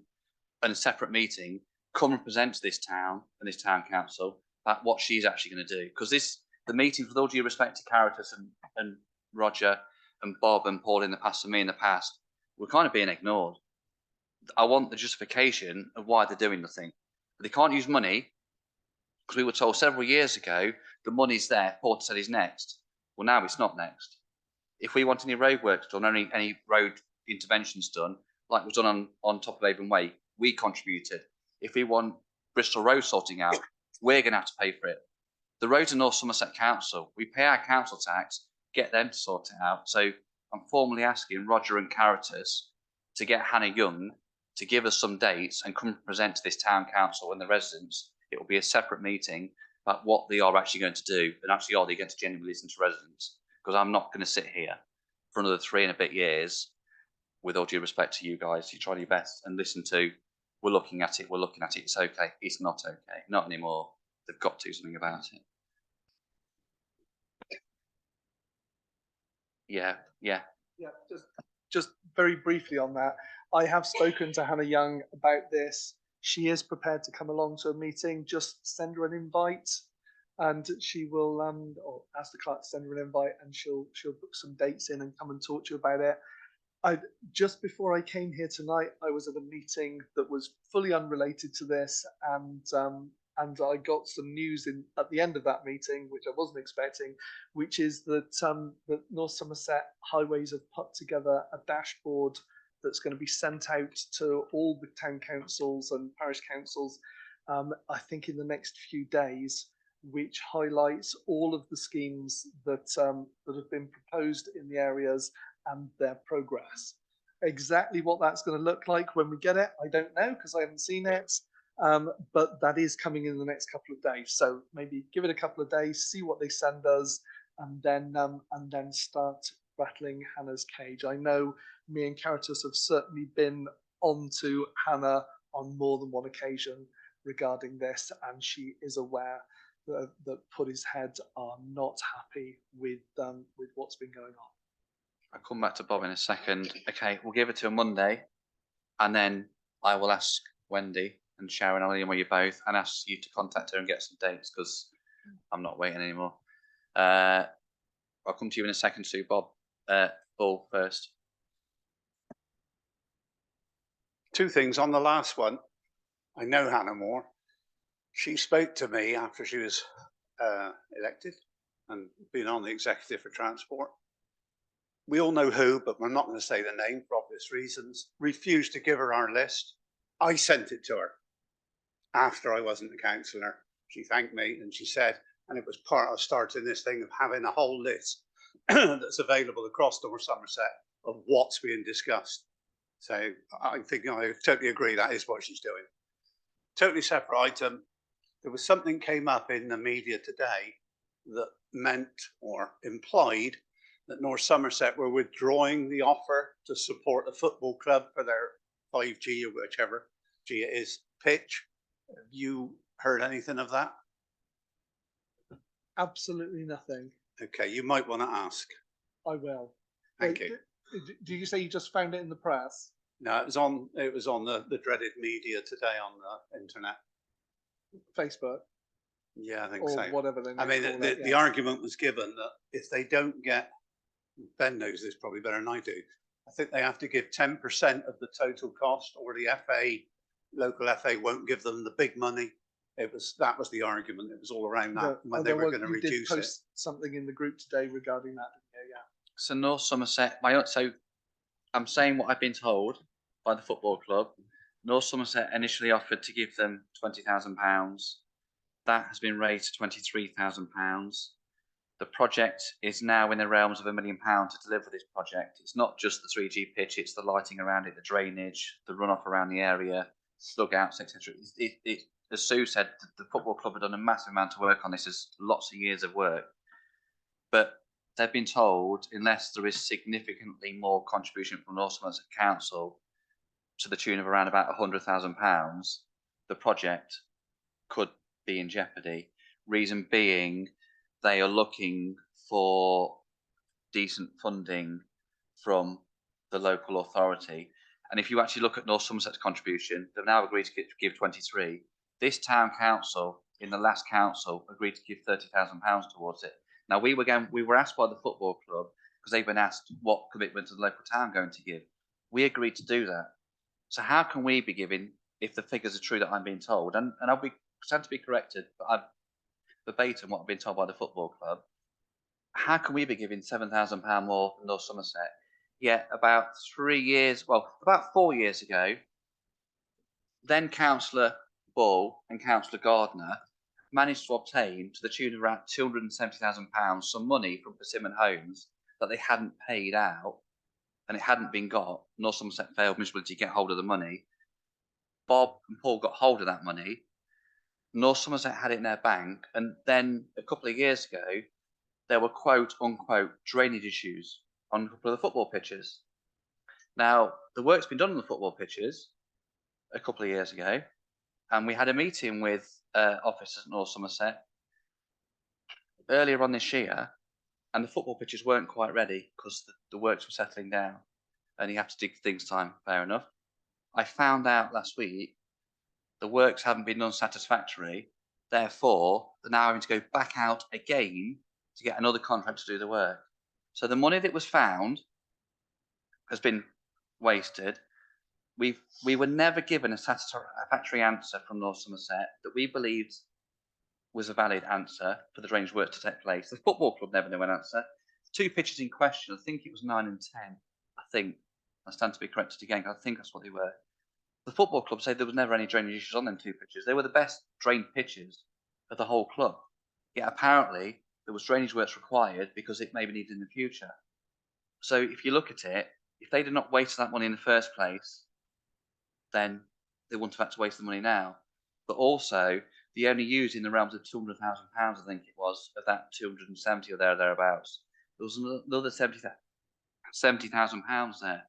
in a separate meeting come and present to this town and this town council about what she's actually going to do. Because the meetings, with all due respect to Caritas and Roger and Bob and Paul in the past and me in the past, we're kind of being ignored. I want the justification of why they're doing nothing. But they can't use money because we were told several years ago the money's there, Portishead is next. Well, now it's not next. If we want any road works done, any road interventions done, like was done on top of Avon Way, we contributed. If we want Bristol Road sorting out, we're going to have to pay for it. The roads in North Somerset Council, we pay our council tax, get them to sort it out. So I'm formally asking Roger and Caritas to get Hannah Young to give us some dates and come present to this town council and the residents. It will be a separate meeting about what they are actually going to do, and actually are they going to genuinely listen to residents? Because I'm not going to sit here for another 3 and a bit years, with all due respect to you guys, you try your best and listen to, we're looking at it, it's okay. It's not okay, not anymore. They've got to do something about it. Yeah. Yeah, just very briefly on that. I have spoken to Hannah Young about this. She is prepared to come along to a meeting. Just send her an invite, and she will or ask the clerk to send her an invite, and she'll book some dates in and come and talk to you about it. Just before I came here tonight, I was at a meeting that was fully unrelated to this, and I got some news at the end of that meeting, which I wasn't expecting, which is that that North Somerset Highways have put together a dashboard that's going to be sent out to all the town councils and parish councils, I think in the next few days, which highlights all of the schemes that have been proposed in the areas and their progress. Exactly what that's going to look like when we get it, I don't know, because I haven't seen it. But that is coming in the next couple of days. So maybe give it a couple of days, see what they send us, and then start rattling Hannah's cage. I know me and Caritas have certainly been on to Hannah on more than one occasion regarding this, and she is aware that Portishead are not happy with what's been going on. I'll come back to Bob in a second. Okay, we'll give it to a Monday, and then I will ask Wendy and Sharon, I'll email you both and ask you to contact her and get some dates because I'm not waiting anymore. I'll come to you in a second too, Bob. Paul first. Two things on the last one. I know Hannah Moore. She spoke to me after she was elected and been on the executive for transport. We all know who, but we're not going to say the name for obvious reasons. Refused to give her our list. I sent it to her after I wasn't a councillor. She thanked me and she said, and it was part of starting this thing of having a whole list that's available across North Somerset of what's being discussed. So I think I totally agree that is what she's doing. Totally separate item. There was something came up in the media today that meant or implied that North Somerset were withdrawing the offer to support the football club for their 5G or whichever G it is pitch. Have you heard anything of that? Absolutely nothing. Okay, you might want to ask. I will. Thank Wait, you. Do you say you just found it in the press? No, it was on the dreaded media today on the internet. Facebook Yeah, I think or so. whatever they I mean, call the, it, the yeah. argument was given that if they don't get, Ben knows this probably better than I do, I think they have to give 10% of the total cost, or the FA, local FA won't give them the big money. That was the argument. It was all around that, when they were going to reduce it. Something in the group today regarding that. Yeah. So North Somerset, so I'm saying what I've been told by the football club. North Somerset initially offered to give them £20,000. That has been raised to £23,000. The project is now in the realms of £1 million to deliver this project. It's not just the 3G pitch, it's the lighting around it, the drainage, the runoff around the area, slug outs, etc. As Sue said, the football club have done a massive amount of work on this. There's lots of years of work. But they've been told, unless there is significantly more contribution from North Somerset Council to the tune of around about £100,000, the project could be in jeopardy. Reason being, they are looking for decent funding from the local authority. And if you actually look at North Somerset's contribution, they've now agreed to give 23. This town council, in the last council, agreed to give £30,000 towards it. Now we were asked by the football club, because they've been asked what commitment is the local town going to give. We agreed to do that. So how can we be giving, if the figures are true that I'm being told, and I'll stand to be corrected, but I've verbatim what I've been told by the football club. How can we be giving £7,000 more than North Somerset? Yet about 4 years ago, then Councillor Bull and Councillor Gardner managed to obtain, to the tune of around £270,000, some money from Persimmon Homes that they hadn't paid out, and it hadn't been got. North Somerset failed miserably to get hold of the money. Bob and Paul got hold of that money. North Somerset had it in their bank, and then a couple of years ago, there were quote unquote drainage issues on a couple of the football pitches. Now, the work's been done on the football pitches a couple of years ago, and we had a meeting with officers at North Somerset earlier on this year, and the football pitches weren't quite ready because the works were settling down, and you have to dig things time, fair enough. I found out last week the works haven't been done satisfactorily, therefore they're now having to go back out again to get another contract to do the work. So the money that was found has been wasted. We were never given a satisfactory answer from North Somerset that we believed was a valid answer for the drainage work to take place. The football club never knew an answer. The two pitches in question, I think it was 9 and 10. I stand to be corrected again, I think that's what they were. The football club said there was never any drainage issues on them two pitches. They were the best drained pitches of the whole club. Yet apparently there was drainage works required because it may be needed in the future. So if you look at it, if they did not waste that money in the first place, then they wouldn't have had to waste the money now. But also, they only used in the realms of £200,000, I think it was, of that 270 or thereabouts. There was another £70,000 there.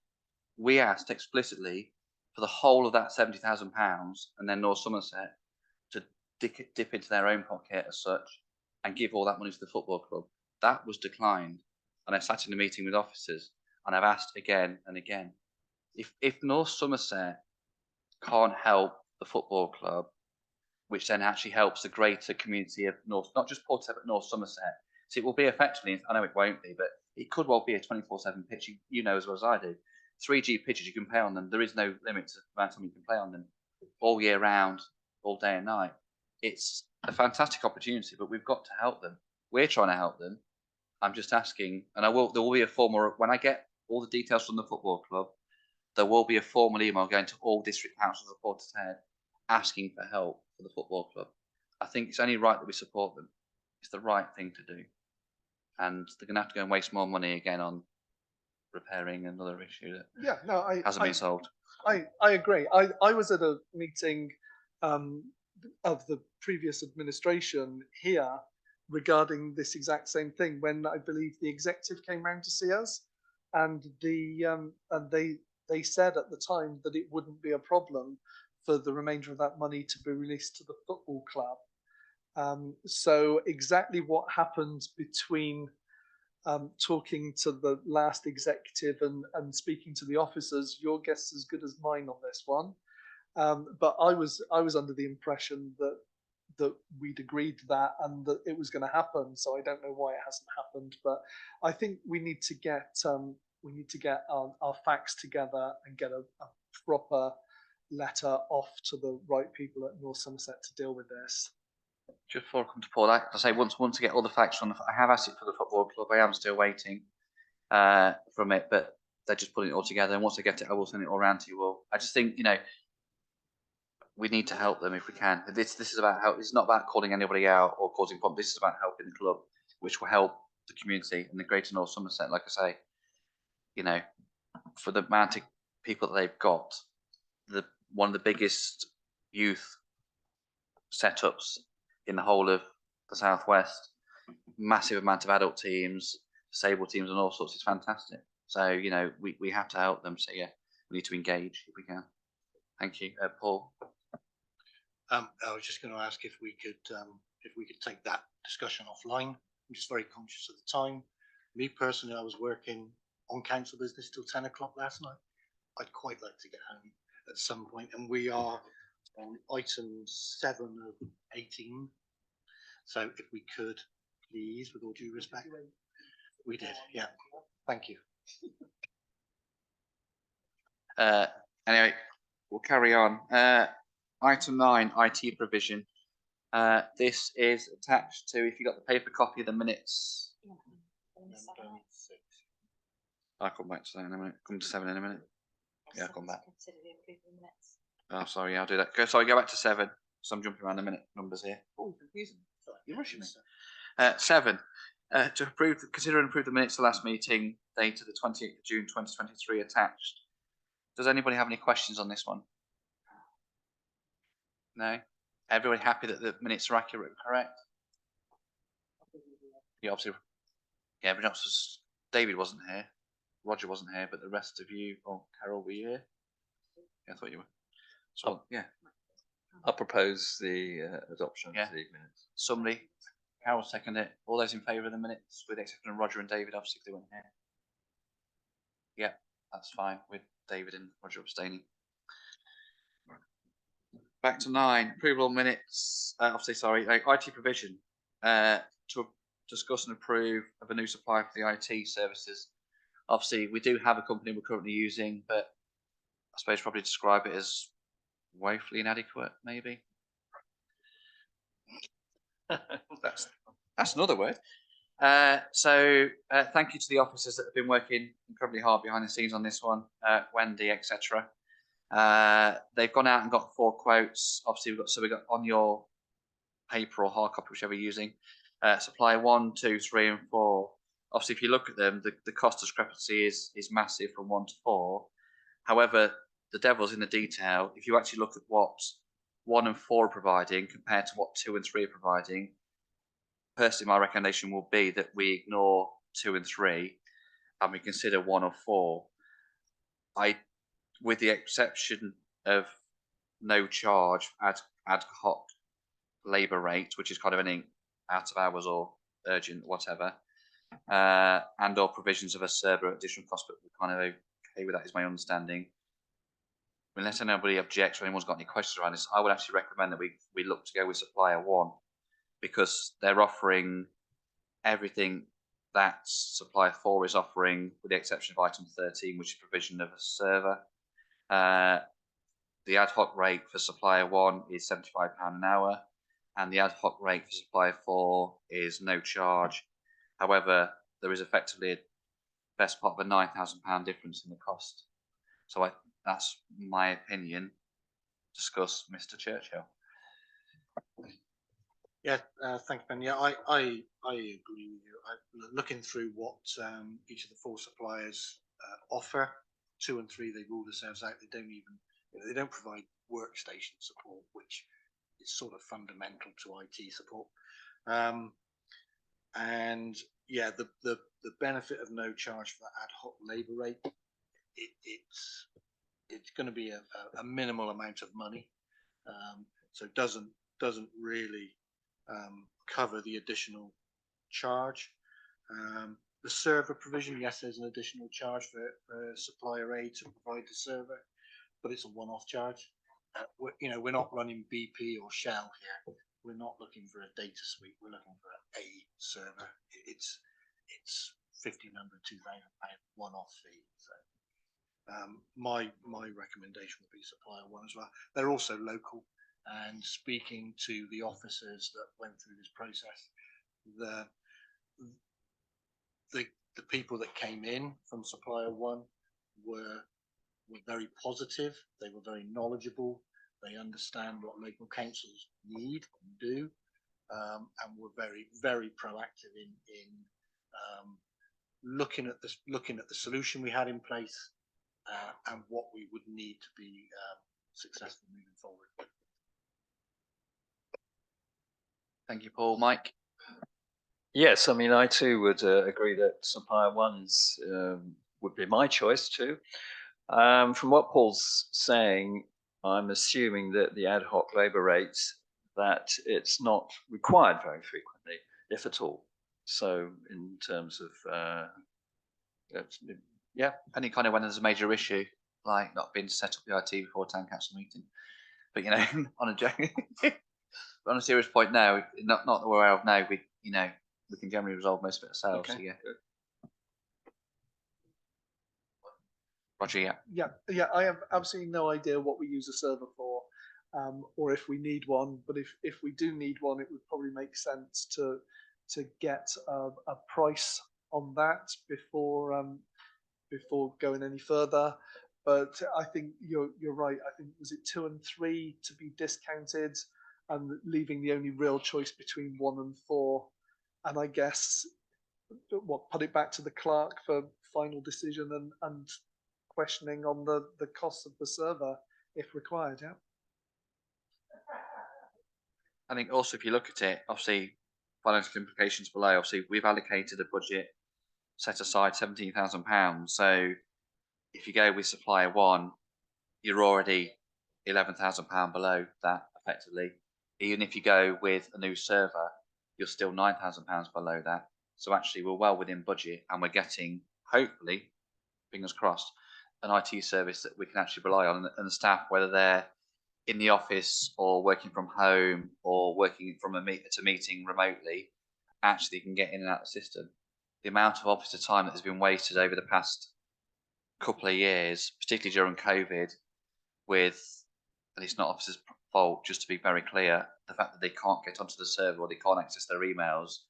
We asked explicitly for the whole of that £70,000, and then North Somerset to dip into their own pocket as such and give all that money to the football club. That was declined, and I sat in a meeting with officers. and I've asked again and again, if North Somerset can't help the football club, which then actually helps the greater community of North, not just Portishead, but North Somerset. So it will be effectively, I know it won't be, but it could well be a 24/7 pitch. You know as well as I do. 3G pitches, you can play on them. There is no limit to the amount of time you can play on them all year round, all day and night. It's a fantastic opportunity, but we've got to help them. We're trying to help them. I'm just asking, and there will be a formal, when I get all the details from the football club, there will be a formal email going to all district councils of Portishead asking for help for the football club. I think it's only right that we support them. It's the right thing to do. And they're going to have to go and waste more money again on repairing another issue that Yeah, no, hasn't been solved. I agree. I was at a meeting of the previous administration here regarding this exact same thing when I believe the executive came round to see us, and they said at the time that it wouldn't be a problem for the remainder of that money to be released to the football club. So exactly what happened between talking to the last executive and speaking to the officers, your guess is as good as mine on this one. But I was under the impression that we'd agreed to that and that it was going to happen. So I don't know why it hasn't happened. But I think we need to get our facts together and get a proper letter off to the right people at North Somerset to deal with this. Just before I come to Paul, I say once I get all the facts on, I have asked it for the football club. I am still waiting from it, but they're just putting it all together. And once I get it, I will send it all around to you all. I just think, we need to help them if we can. This is about help. It's not about calling anybody out or causing problems. This is about helping the club, which will help the community and the Greater North Somerset. Like I say, for the amount of people that they've got, one of the biggest youth setups in the whole of the Southwest, massive amount of adult teams, disabled teams, and all sorts. It's fantastic. So we have to help them. So yeah, we need to engage if we can. Thank you, Paul. I was just going to ask if we could take that discussion offline. I'm just very conscious of the time. Me personally, I was working on council business till 10 o'clock last night. I'd quite like to get home at some point, and we are on item 7 of 18. So if we could, please, with all due respect. We did, yeah. Thank you. Anyway, we'll carry on. Item 9, IT provision. This is attached to, if you got the paper copy of the minutes. I'll come back to that in a minute. Come to 7 in a minute. Yeah, I'll come back. Oh, sorry, I'll do that. Go back to 7. So I'm jumping around the minute numbers here. Oh, confusing. You're rushing me. 7. To consider and approve the minutes of the last meeting dated the 28th of June 2023 attached. Does anybody have any questions on this one? No? Everybody happy that the minutes are accurate and correct? Yeah, obviously. Yeah, everyone else was. David wasn't here. Roger wasn't here, but the rest of you, Carol, were you here? Yeah, I thought you were. So, yeah. I'll propose the adoption of the minutes. Somebody, Carol seconded it. All those in favour of the minutes, with the exception of Roger and David, obviously, if they weren't here. Yeah, that's fine, with David and Roger abstaining. Back to 9, approval of minutes, IT provision, to discuss and approve of a new supplier for the IT services. Obviously, we do have a company we're currently using, but I suppose probably describe it as woefully inadequate, maybe. That's another word. So thank you to the officers that have been working incredibly hard behind the scenes on this one, Wendy, etc. They've gone out and got 4 quotes. Obviously, we've got on your paper or hard copy, whichever you're using, supplier 1, 2, 3, and 4. Obviously, if you look at them, the cost discrepancy is massive from 1 to 4. However, the devil's in the detail. If you actually look at what 1 and 4 are providing compared to what 2 and 3 are providing, personally, my recommendation will be that we ignore 2 and 3 and we consider 1 or 4. With the exception of no charge ad hoc labour rate, which is kind of anything out of hours or urgent, whatever, and or provisions of a server at additional cost, but we're kind of okay with that, is my understanding. Unless anybody objects or anyone's got any questions around this, I would actually recommend that we look to go with supplier one, because they're offering everything that supplier 4 is offering, with the exception of item 13, which is provision of a server. The ad hoc rate for supplier 1 is £75 an hour, and the ad hoc rate for supplier 4 is no charge. However, there is effectively a best part of a £9,000 difference in the cost. So that's my opinion. Discuss, Mr. Churchill. Yeah, thank you, Ben. Yeah, I agree with you. Looking through what each of the 4 suppliers offer, 2 and 3, they rule themselves out. They don't even, they don't provide workstation support, which is sort of fundamental to IT support. And yeah, the benefit of no charge for that ad hoc labour rate, it's going to be a minimal amount of money, so it doesn't really cover the additional charge. The server provision, yes, there's an additional charge for supplier A to provide the server, but it's a one-off charge. We're not running BP or Shell here. We're not looking for a data suite. We're looking for a server. It's £1,500, £2,000 one-off fee. So my recommendation would be supplier 1 as well. They're also local, and speaking to the officers that went through this process, the people that came in from supplier 1 were very positive. They were very knowledgeable. They understand what local councils need and do, and were very, very proactive in looking at the solution we had in place, and what we would need to be successful moving forward. Thank you, Paul. Mike? Yes, I mean, I too would agree that supplier 1's would be my choice too. From what Paul's saying, I'm assuming that the ad hoc labour rates, that it's not required very frequently, if at all. So in terms of, yeah. Any kind of when there's a major issue, like not being set up the IT before town council meeting. But on a joke, on a serious point now, not that we're aware of now, we can generally resolve most of it ourselves. Okay. So, yeah. Roger, Yeah. I have absolutely no idea what we use a server for, or if we need one. But if we do need one, it would probably make sense to get a price on that before going any further. But I think you're right. I think, was it 2 and 3 to be discounted, and leaving the only real choice between 1 and 4. And I guess put it back to the clerk for final decision and questioning on the cost of the server if required. Yeah. I think also, if you look at it, obviously financial implications below. Obviously, we've allocated a budget set aside £17,000. So if you go with supplier 1, you're already £11,000 below that effectively. Even if you go with a new server, you're still £9,000 below that. So actually, we're well within budget, and we're getting, hopefully, fingers crossed, an IT service that we can actually rely on, and the staff, whether they're in the office or working from home or working from a meeting remotely, actually can get in and out of the system. The amount of officer time that has been wasted over the past couple of years, particularly during COVID, and it's not officers' fault, just to be very clear, the fact that they can't get onto the server or they can't access their emails,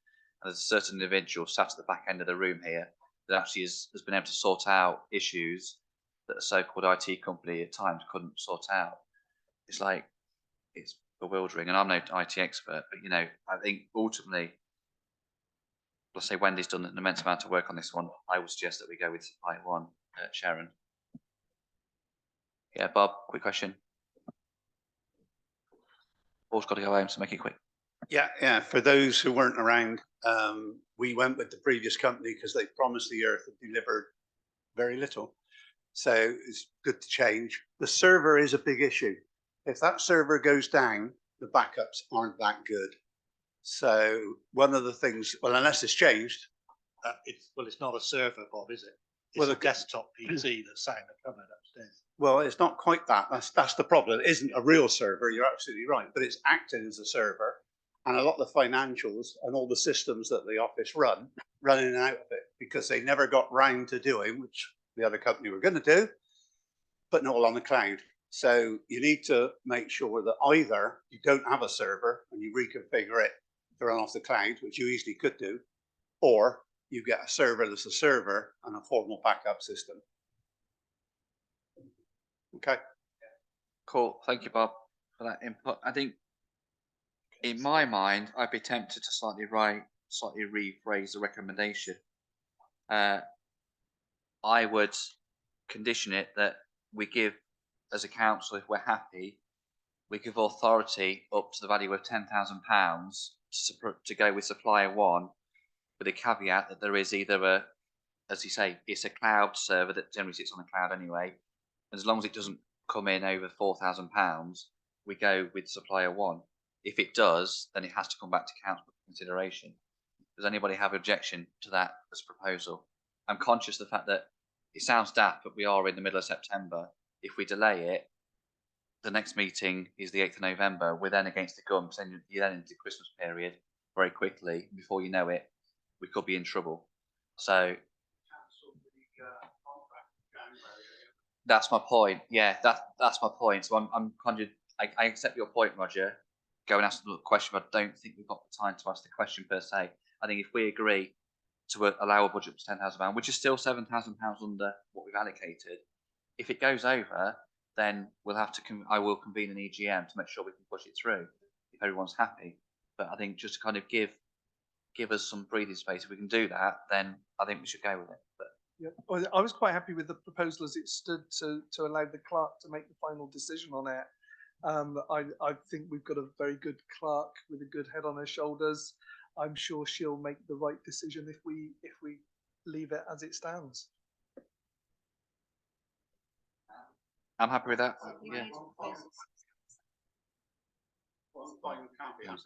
and there's a certain individual sat at the back end of the room here that actually has been able to sort out issues that a so-called IT company at times couldn't sort out. It's bewildering, and I'm no IT expert, but I think ultimately, let's say Wendy's done an immense amount of work on this one. I would suggest that we go with supplier 1, Sharon. Yeah, Bob, quick question. Paul's got to go home, so make it quick. Yeah. For those who weren't around, we went with the previous company because they promised the earth and delivered very little. So it's good to change. The server is a big issue. If that server goes down, the backups aren't that good. So one of the things, well, unless it's changed, It's not a server, Bob, is it? It's Well, a the- desktop PC that's sat in the cupboard upstairs. Well, it's not quite that. That's the problem. It isn't a real server. You're absolutely right, but it's acting as a server, and a lot of the financials and all the systems that the office run in and out of it because they never got round to doing, which the other company were going to do, but not all on the cloud. So you need to make sure that either you don't have a server and you reconfigure it to run off the cloud, which you easily could do, or you get a server that's a server and a formal backup system. Okay. Cool. Thank you, Bob, for that input. I think, in my mind, I'd be tempted to slightly rephrase the recommendation. I would condition it that we give, as a council, if we're happy, we give authority up to the value of £10,000 to go with supplier one, with a caveat that there is either a, as you say, it's a cloud server that generally sits on the cloud anyway. As long as it doesn't come in over £4,000, we go with supplier one. If it does, then it has to come back to council for consideration. Does anybody have objection to that as a proposal? I'm conscious of the fact that it sounds daft, but we are in the middle of September. If we delay it, the next meeting is the 8th of November. We're then against the gun, because you're then into the Christmas period very quickly. Before you know it, we could be in trouble. So that's my point. Yeah, that's my point. So I'm conjured. I accept your point, Roger. Go and ask the question, but I don't think we've got the time to ask the question per se. I think if we agree to allow a budget of £10,000, which is still £7,000 under what we've allocated, if it goes over, then we'll have to. I will convene an EGM to make sure we can push it through if everyone's happy. But I think just to kind of give us some breathing space, if we can do that, then I think we should go with it. But Yeah, well, I was quite happy with the proposal as it stood to allow the clerk to make the final decision on it. I think we've got a very good clerk with a good head on her shoulders. I'm sure she'll make the right decision if we leave it as it stands. I'm happy with that. Yeah.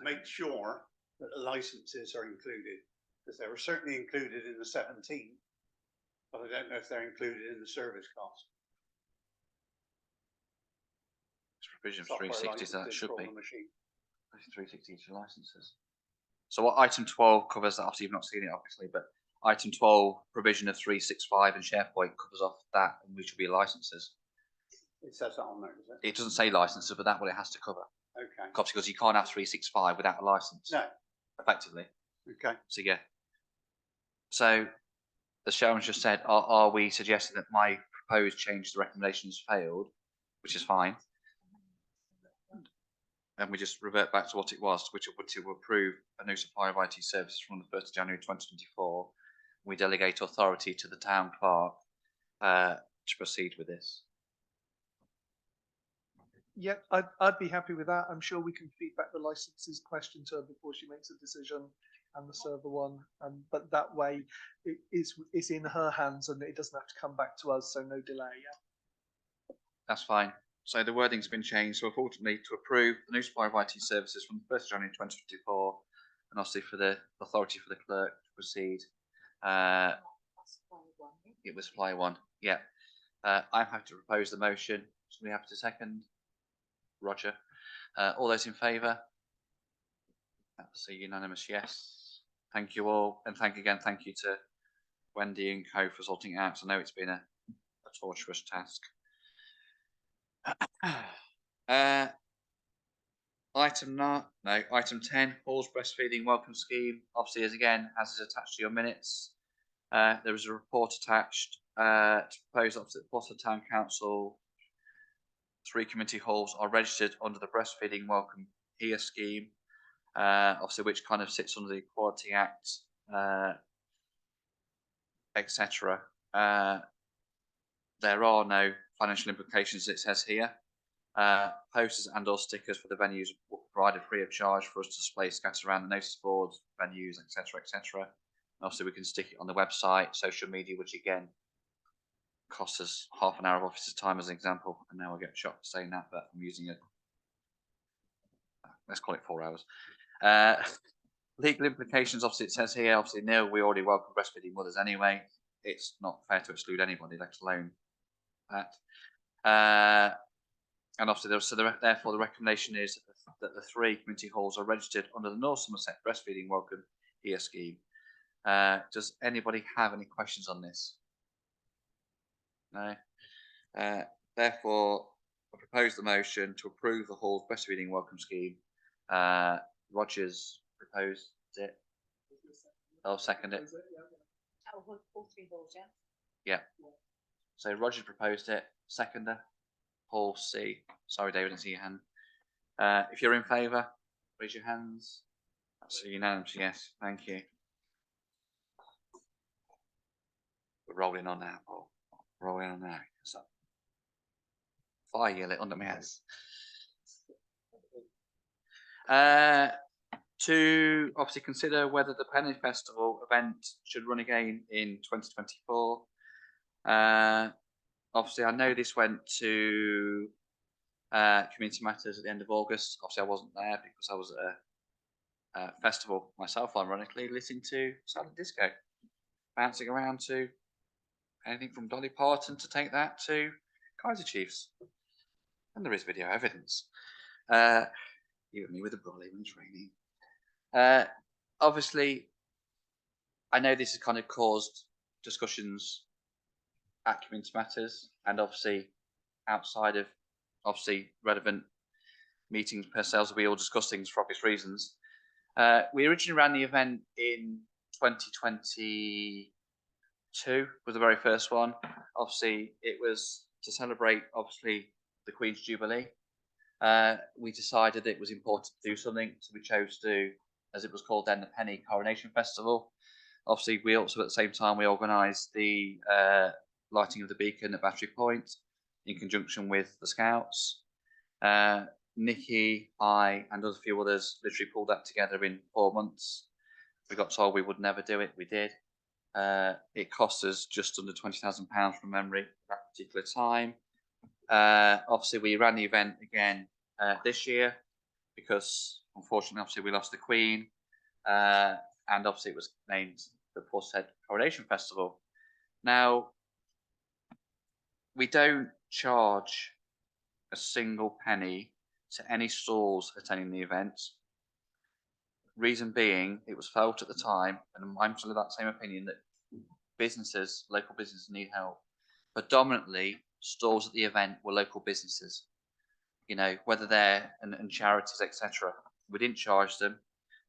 Make sure that the licenses are included, because they were certainly included in the 17, but I don't know if they're included in the service cost. Provision of Software 360, so that licenses should for be the machine. 360 each licenses. So what item 12 covers that? Obviously, you've not seen it, obviously, but item 12, provision of 365 and SharePoint covers off that, and which will be licenses. It says that on there, does it? It doesn't say licenses, but that's what it has to cover. Okay. Obviously, because you can't have 365 without a license. No. Effectively. Okay. So yeah. So, as Sharon's just said, are we suggesting that my proposed change to the recommendations failed, which is fine, and we just revert back to what it was, which would to approve a new supplier of IT services from the 1st of January 2024. We delegate authority to the town clerk to proceed with this. Yeah, I'd be happy with that. I'm sure we can feed back the licenses question to her before she makes a decision, and the server one. But that way, it's in her hands, and it doesn't have to come back to us. So no delay. Yeah. That's fine. So the wording's been changed. So ultimately, to approve the new supplier of IT services from the 1st of January 2024, and obviously for the authority for the clerk to proceed. It was supply one. Yeah. I'm happy to propose the motion. Somebody happy to second? Roger. All those in favour? That's a unanimous yes. Thank you all, and thank you to Wendy and co for sorting it out. I know it's been a torturous task. Item 10, Hall's breastfeeding welcome scheme. Obviously, as is attached to your minutes, there is a report attached to propose up to the Boston Town Council. 3 community halls are registered under the breastfeeding welcome here scheme, obviously which kind of sits under the Equality Act, etc. There are no financial implications, it says here. Posters and or stickers for the venues were provided free of charge for us to display scattered around the notice boards, venues, etc., etc. Obviously, we can stick it on the website, social media, which again costs us half an hour of officer's time as an example. And now I get shot for saying that, but I'm using it. Let's call it 4 hours. Legal implications, obviously, it says here, obviously, Neil, we already welcome breastfeeding mothers anyway. It's not fair to exclude anybody, let alone that. And obviously, therefore, the recommendation is that the 3 community halls are registered under the North Somerset Breastfeeding Welcome Here scheme. Does anybody have any questions on this? No. Therefore, I propose the motion to approve the Hall's Breastfeeding Welcome Scheme. Rogers proposed it. I'll second it. Oh, all 3 halls, yeah. Yeah. So Roger proposed it. Seconder. Paul C. Sorry, David, I didn't see your hand. If you're in favour, raise your hands. That's a unanimous yes. Thank you. We're rolling on now, Paul. Rolling on now. So, fire you lit under my ass. To obviously consider whether the Penny Festival event should run again in 2024. Obviously, I know this went to Community Matters at the end of August. Obviously, I wasn't there because I was at a festival myself, ironically, listening to Silent Disco, bouncing around to anything from Dolly Parton to take that to Kaiser Chiefs. And there is video evidence. You and me with a brolly when it's raining. Obviously, I know this has kind of caused discussions at Community Matters and obviously outside of obviously relevant meetings per se, we all discuss things for obvious reasons. We originally ran the event in 2022 was the very first one. Obviously, it was to celebrate obviously the Queen's Jubilee. We decided it was important to do something, so we chose to, as it was called then, the Penny Coronation Festival. Obviously, we also at the same time we organised the lighting of the beacon at Battery Point in conjunction with the Scouts. Nikki, I, and a few others literally pulled that together in 4 months. We got told we would never do it. We did. It cost us just under £20,000 from memory at that particular time. Obviously, we ran the event again this year because, unfortunately, obviously we lost the Queen, and obviously it was named the Portishead Coronation Festival. Now, we don't charge a single penny to any stalls attending the event. Reason being, it was felt at the time, and I'm still of that same opinion, that businesses, local businesses need help. Predominantly, stalls at the event were local businesses, you know, whether they're and charities, etc. We didn't charge them.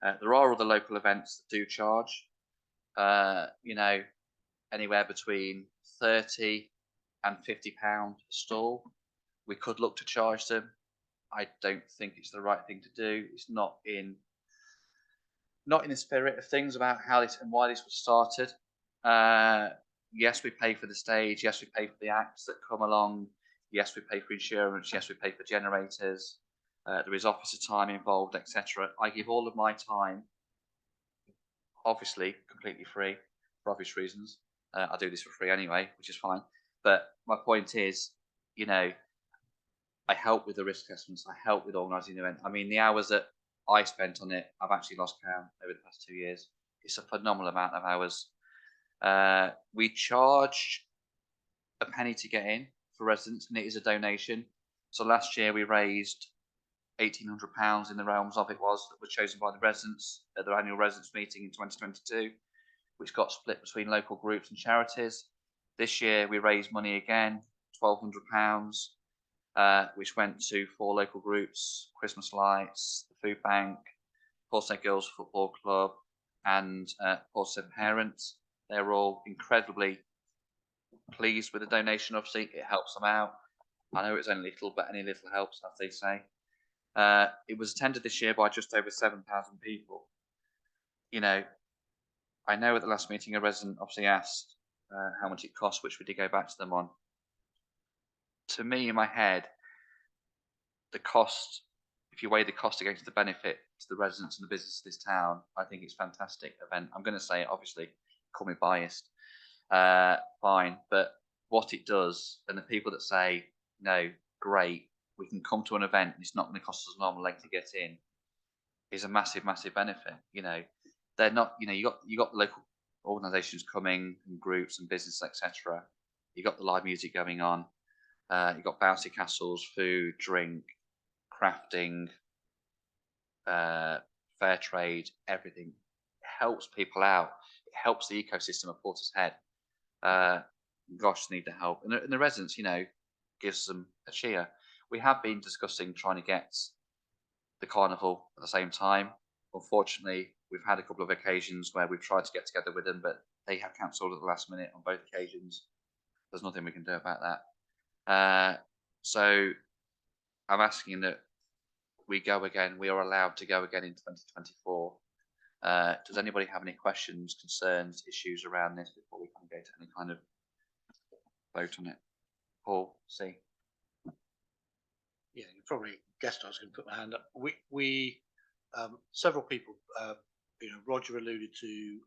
There are other local events that do charge, you know, anywhere between £30 and £50 a stall. We could look to charge them. I don't think it's the right thing to do. It's not in the spirit of things about how this and why this was started. Yes, we pay for the stage. Yes, we pay for the acts that come along. Yes, we pay for insurance. Yes, we pay for generators. There is officer time involved, etc. I give all of my time, obviously, completely free for obvious reasons. I do this for free anyway, which is fine. But my point is, you know, I help with the risk assessments. I help with organising the event. I mean, the hours that I spent on it, I've actually lost count over the past 2 years. It's a phenomenal amount of hours. We charge a penny to get in for residents, and it is a donation. So last year we raised £1,800 in the realms of that was chosen by the residents at their annual residents meeting in 2022, which got split between local groups and charities. This year we raised money again, £1,200, which went to 4 local groups: Christmas Lights, the Food Bank, Portishead Girls Football Club, and Portishead Parents. They're all incredibly pleased with the donation. Obviously, it helps them out. I know it's only little, but any little helps, as they say. It was attended this year by just over 7,000 people. You know, I know at the last meeting a resident obviously asked how much it cost, which we did go back to them on. To me, in my head, the cost, if you weigh the cost against the benefit to the residents and the business of this town, I think it's a fantastic event. I'm going to say it, obviously, call me biased, fine, but what it does, and the people that say, no, great, we can come to an event and it's not going to cost us an arm and leg to get in, is a massive, massive benefit. They're not. You got the local organisations coming and groups and business, etc. You got the live music going on. You got bouncy castles, food, drink, crafting, fair trade, everything. It helps people out. It helps the ecosystem of Portishead. Gosh, need the help, and the residents, gives them a cheer. We have been discussing trying to get the carnival at the same time. Unfortunately, we've had a couple of occasions where we've tried to get together with them, but they have cancelled at the last minute on both occasions. There's nothing we can do about that. So I'm asking that we go again. We are allowed to go again in 2024. Does anybody have any questions, concerns, issues around this before we can go to any kind of vote on it? Paul, C. Yeah, you probably guessed I was going to put my hand up. We several people, Roger alluded to,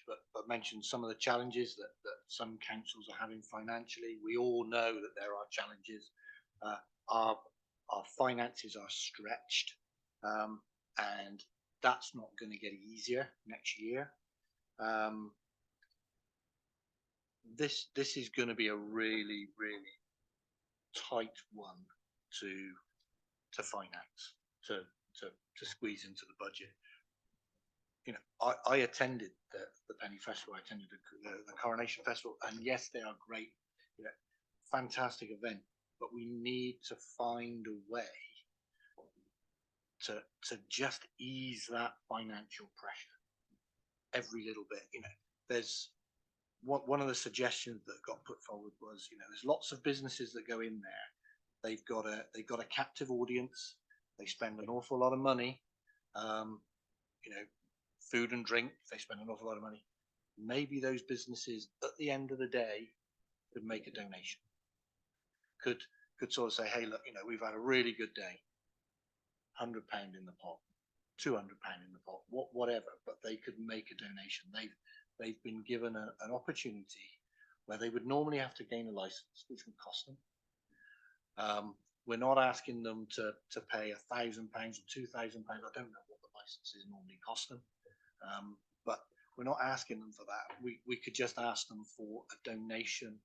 but mentioned some of the challenges that some councils are having financially. We all know that there are challenges. Our finances are stretched, and that's not going to get easier next year. This is going to be a really, really tight one to finance, to squeeze into the budget. I attended the Penny Festival. I attended the Coronation Festival, and yes, they are great, fantastic event. But we need to find a way to just ease that financial pressure every little bit. There's one of the suggestions that got put forward was, there's lots of businesses that go in there. They've got a captive audience. They spend an awful lot of money. Food and drink. They spend an awful lot of money. Maybe those businesses, at the end of the day, could make a donation. Could sort of say, hey, look, we've had a really good day. £100 in the pot, £200 in the pot, whatever. But they could make a donation. They've been given an opportunity where they would normally have to gain a license, which would cost them. We're not asking them to pay £1,000 or £2,000. I don't know what the licenses normally cost them, but we're not asking them for that. We could just ask them for a donation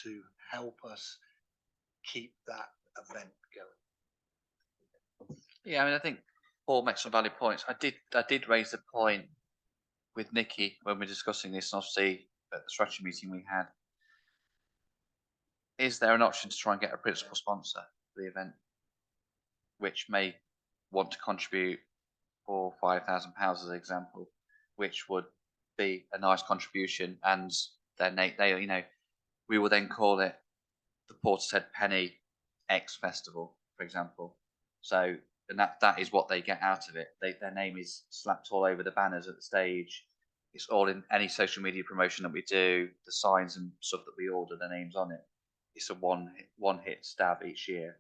to help us keep that event going. Yeah, I think Paul makes some valid points. I did raise the point with Nikki when we were discussing this, and obviously at the strategy meeting we had. Is there an option to try and get a principal sponsor for the event, which may want to contribute £4,000 or £5,000 as an example, which would be a nice contribution, and then they we will then call it the Portishead Penny X Festival, for example. So, and that is what they get out of it. Their name is slapped all over the banners at the stage. It's all in any social media promotion that we do, the signs and stuff that we order, their names on it. It's a one hit stab each year.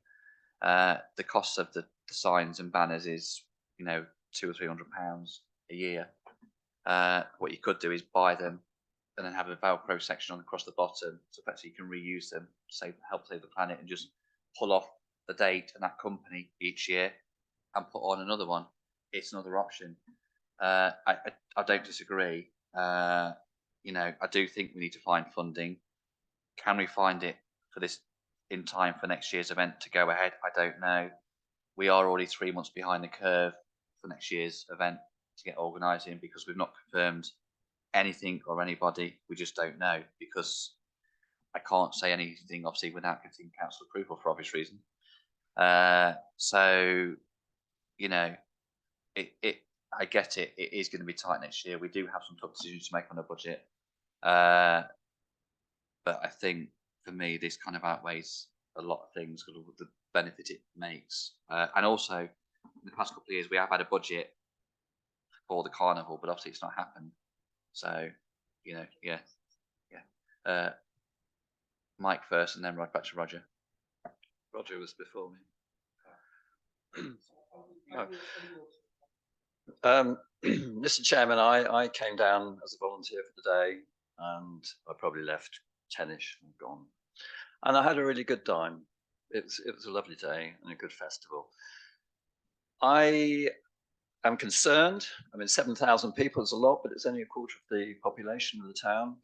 The cost of the signs and banners is £200 or £300 a year. What you could do is buy them and then have a Velcro section on across the bottom, so effectively you can reuse them, help save the planet, and just pull off the date and that company each year and put on another one. It's another option. I don't disagree. I do think we need to find funding. Can we find it for this in time for next year's event to go ahead? I don't know. We are already 3 months behind the curve for next year's event to get organised in, because we've not confirmed anything or anybody. We just don't know, because I can't say anything obviously without getting council approval for obvious reason. I get it. It is going to be tight next year. We do have some tough decisions to make on the budget. But I think for me, this kind of outweighs a lot of things because of the benefit it makes. And also, in the past couple of years, we have had a budget for the carnival, but obviously it's not happened. So, yeah. Mike first, and then right back to Roger. Roger was before me. Mr. Chairman, I came down as a volunteer for the day, and I probably left 10ish and gone. And I had a really good time. It was a lovely day and a good festival. I am concerned. I mean, 7,000 people is a lot, but it's only a quarter of the population of the town.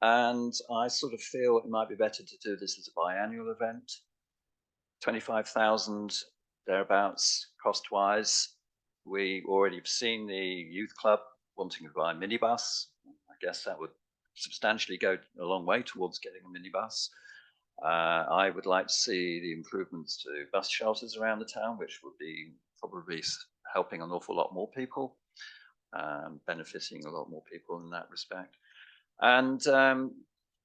And I sort of feel it might be better to do this as a biannual event. 25,000 thereabouts cost-wise. We already have seen the youth club wanting to buy a minibus. I guess that would substantially go a long way towards getting a minibus. I would like to see the improvements to bus shelters around the town, which would be probably helping an awful lot more people, benefiting a lot more people in that respect. And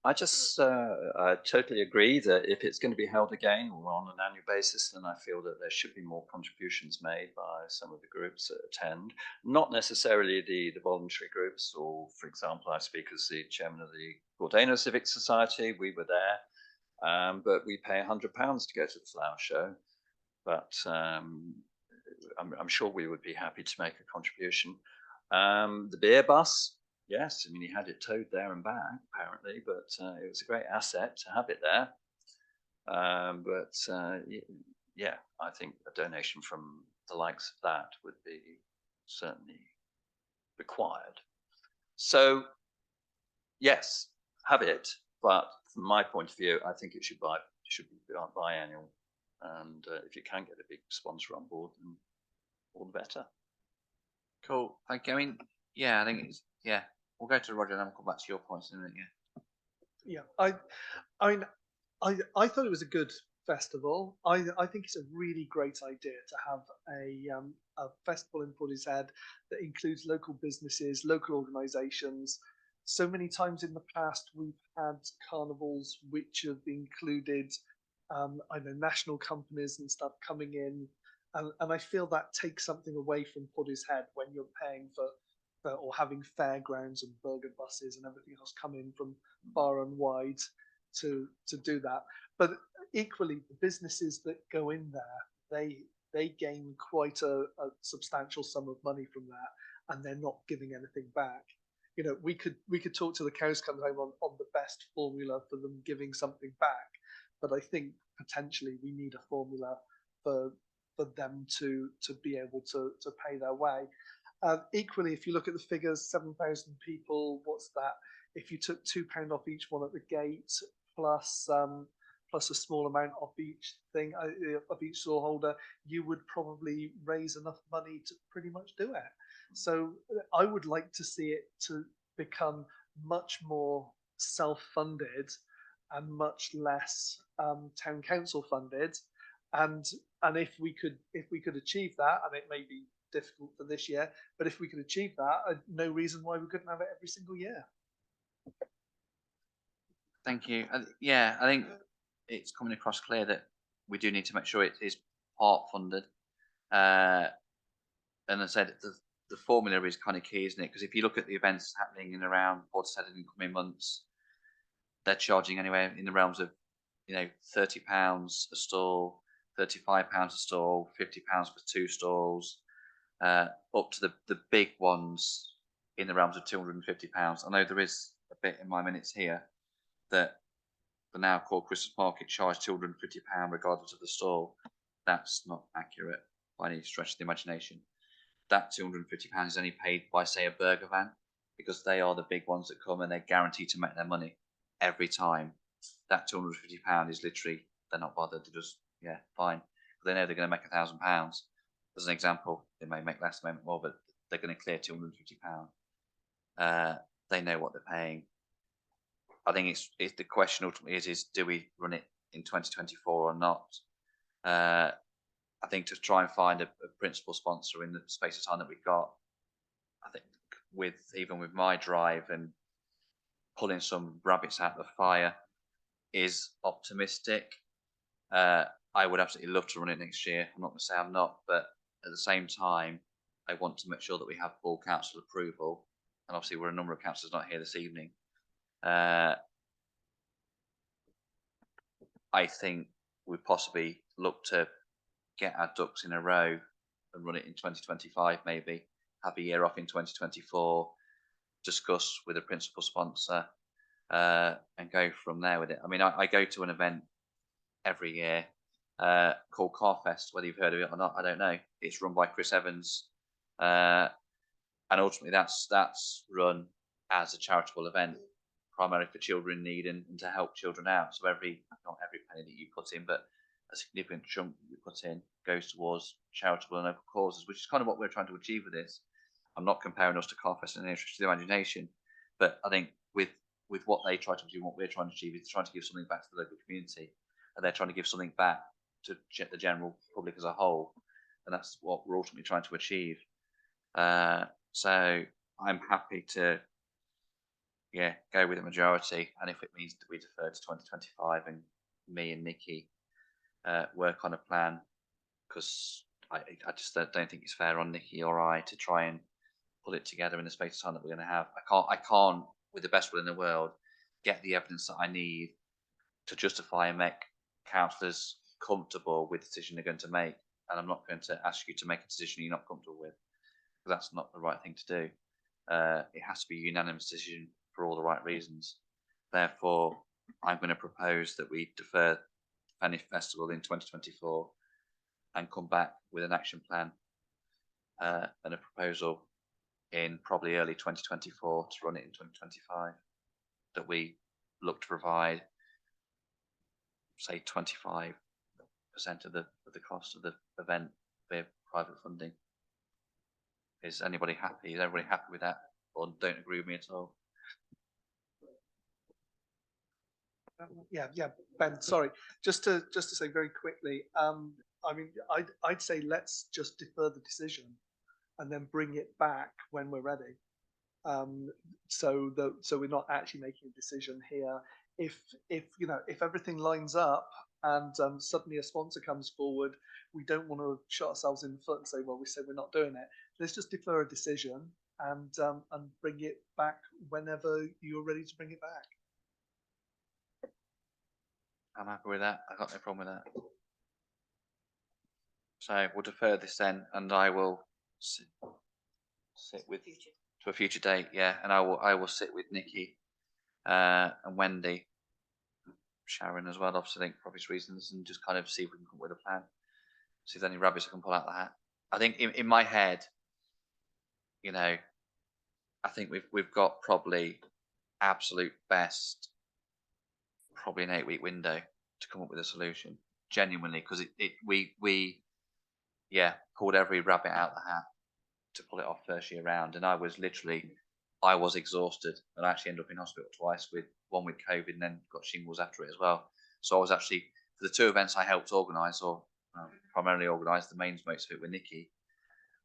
I totally agree that if it's going to be held again or on an annual basis, then I feel that there should be more contributions made by some of the groups that attend, not necessarily the voluntary groups, or for example, I speak as the chairman of the Gordano Civic Society. We were there, but we pay £100 to go to the flower show. But I'm sure we would be happy to make a contribution. The beer bus, yes, I mean, he had it towed there and back, apparently, but it was a great asset to have it there. Yeah, I think a donation from the likes of that would be certainly required. So, yes, have it, but from my point of view, I think it should be biannual. And if you can get a big sponsor on board, then all the better. Cool. Thank you. I mean, yeah, I think it's, yeah. We'll go to Roger and then we'll come back to your points in a minute. Yeah, I thought it was a good festival. I think it's a really great idea to have a festival in Portishead that includes local businesses, local organisations. So many times in the past, we've had carnivals which have included, I know, national companies and stuff coming in, and I feel that takes something away from Portishead when you're paying for or having fairgrounds and burger buses and everything else come in from far and wide to do that. But equally, the businesses that go in there, they gain quite a substantial sum of money from that, and they're not giving anything back. You know, we could talk to the cows come home on the best formula for them giving something back, but I think potentially we need a formula for them to be able to pay their way. Equally, if you look at the figures, 7,000 people, what's that? If you took £2 off each one at the gate, plus a small amount off each thing, of each stall holder, you would probably raise enough money to pretty much do it. So I would like to see it to become much more self-funded and much less town council funded. And if we could achieve that, and it may be difficult for this year, but if we could achieve that, no reason why we couldn't have it every single year. Thank you. Yeah, I think it's coming across clear that we do need to make sure it is part funded. And I said the formula is kind of key, isn't it? Because if you look at the events happening in around Portishead in the coming months, they're charging anywhere in the realms of, you know, £30 a stall, £35 a stall, £50 for 2 stalls, up to the big ones in the realms of £250. I know there is a bit in my minutes here that the now called Christmas Market charge £250 regardless of the stall. That's not accurate by any stretch of the imagination. That £250 is only paid by, say, a burger van, because they are the big ones that come and they're guaranteed to make their money every time. That £250 is literally, they're not bothered. They're just, yeah, fine. They know they're going to make £1,000. As an example, they may make less, they may make more, but they're going to clear £250. They know what they're paying. I think it's the question ultimately is do we run it in 2024 or not? I think to try and find a principal sponsor in the space of time that we've got, I think even with my drive and pulling some rabbits out of the fire is optimistic. I would absolutely love to run it next year. I'm not going to say I'm not, but at the same time, I want to make sure that we have full council approval. And obviously, we're a number of councillors not here this evening. I think we possibly look to get our ducks in a row and run it in 2025, maybe have a year off in 2024, discuss with a principal sponsor, and go from there with it. I mean, I go to an event every year. called Carfest. Whether you've heard of it or not, I don't know. It's run by Chris Evans, and ultimately that's run as a charitable event, primarily for children in need and to help children out. So not every penny that you put in, but a significant chunk that you put in goes towards charitable and local causes, which is kind of what we're trying to achieve with this. I'm not comparing us to Carfest in any stretch of the imagination, but I think with what they try to achieve, what we're trying to achieve is trying to give something back to the local community, and they're trying to give something back to the general public as a whole, and that's what we're ultimately trying to achieve. So I'm happy to, go with the majority, and if it means that we defer to 2025 and me and Nikki work on a plan, because I just don't think it's fair on Nikki or I to try and pull it together in the space of time that we're going to have. I can't, with the best will in the world, get the evidence that I need to justify and make councillors comfortable with the decision they're going to make. And I'm not going to ask you to make a decision you're not comfortable with, because that's not the right thing to do. It has to be a unanimous decision for all the right reasons. Therefore, I'm going to propose that we defer Fenny Festival in 2024 and come back with an action plan and a proposal in probably early 2024 to run it in 2025, that we look to provide, say, 25% of the cost of the event via private funding. Is anybody happy? Is everybody happy with that, or don't agree with me at all? Yeah, Ben, sorry. Just to say very quickly, I mean, I'd say let's just defer the decision and then bring it back when we're ready. So we're not actually making a decision here. If everything lines up and suddenly a sponsor comes forward, we don't want to shut ourselves in the foot and say, well, we said we're not doing it. Let's just defer a decision and bring it back whenever you're ready to bring it back. I'm happy with that. I've got no problem with that. So we'll defer this then, and I will sit with to a future date. Yeah, and I will sit with Nikki and Wendy, Sharon as well, obviously, for obvious reasons, and just kind of see if we can come up with a plan. See if there's any rabbits I can pull out the hat. I think in my head, I think we've got probably absolute best, probably an 8-week window to come up with a solution. Genuinely, because we pulled every rabbit out the hat to pull it off first year round, and I was exhausted, and I actually ended up in hospital twice, one with COVID and then got shingles after it as well. So I was actually, for the two events I helped organise, or primarily organised the main most of it with Nikki,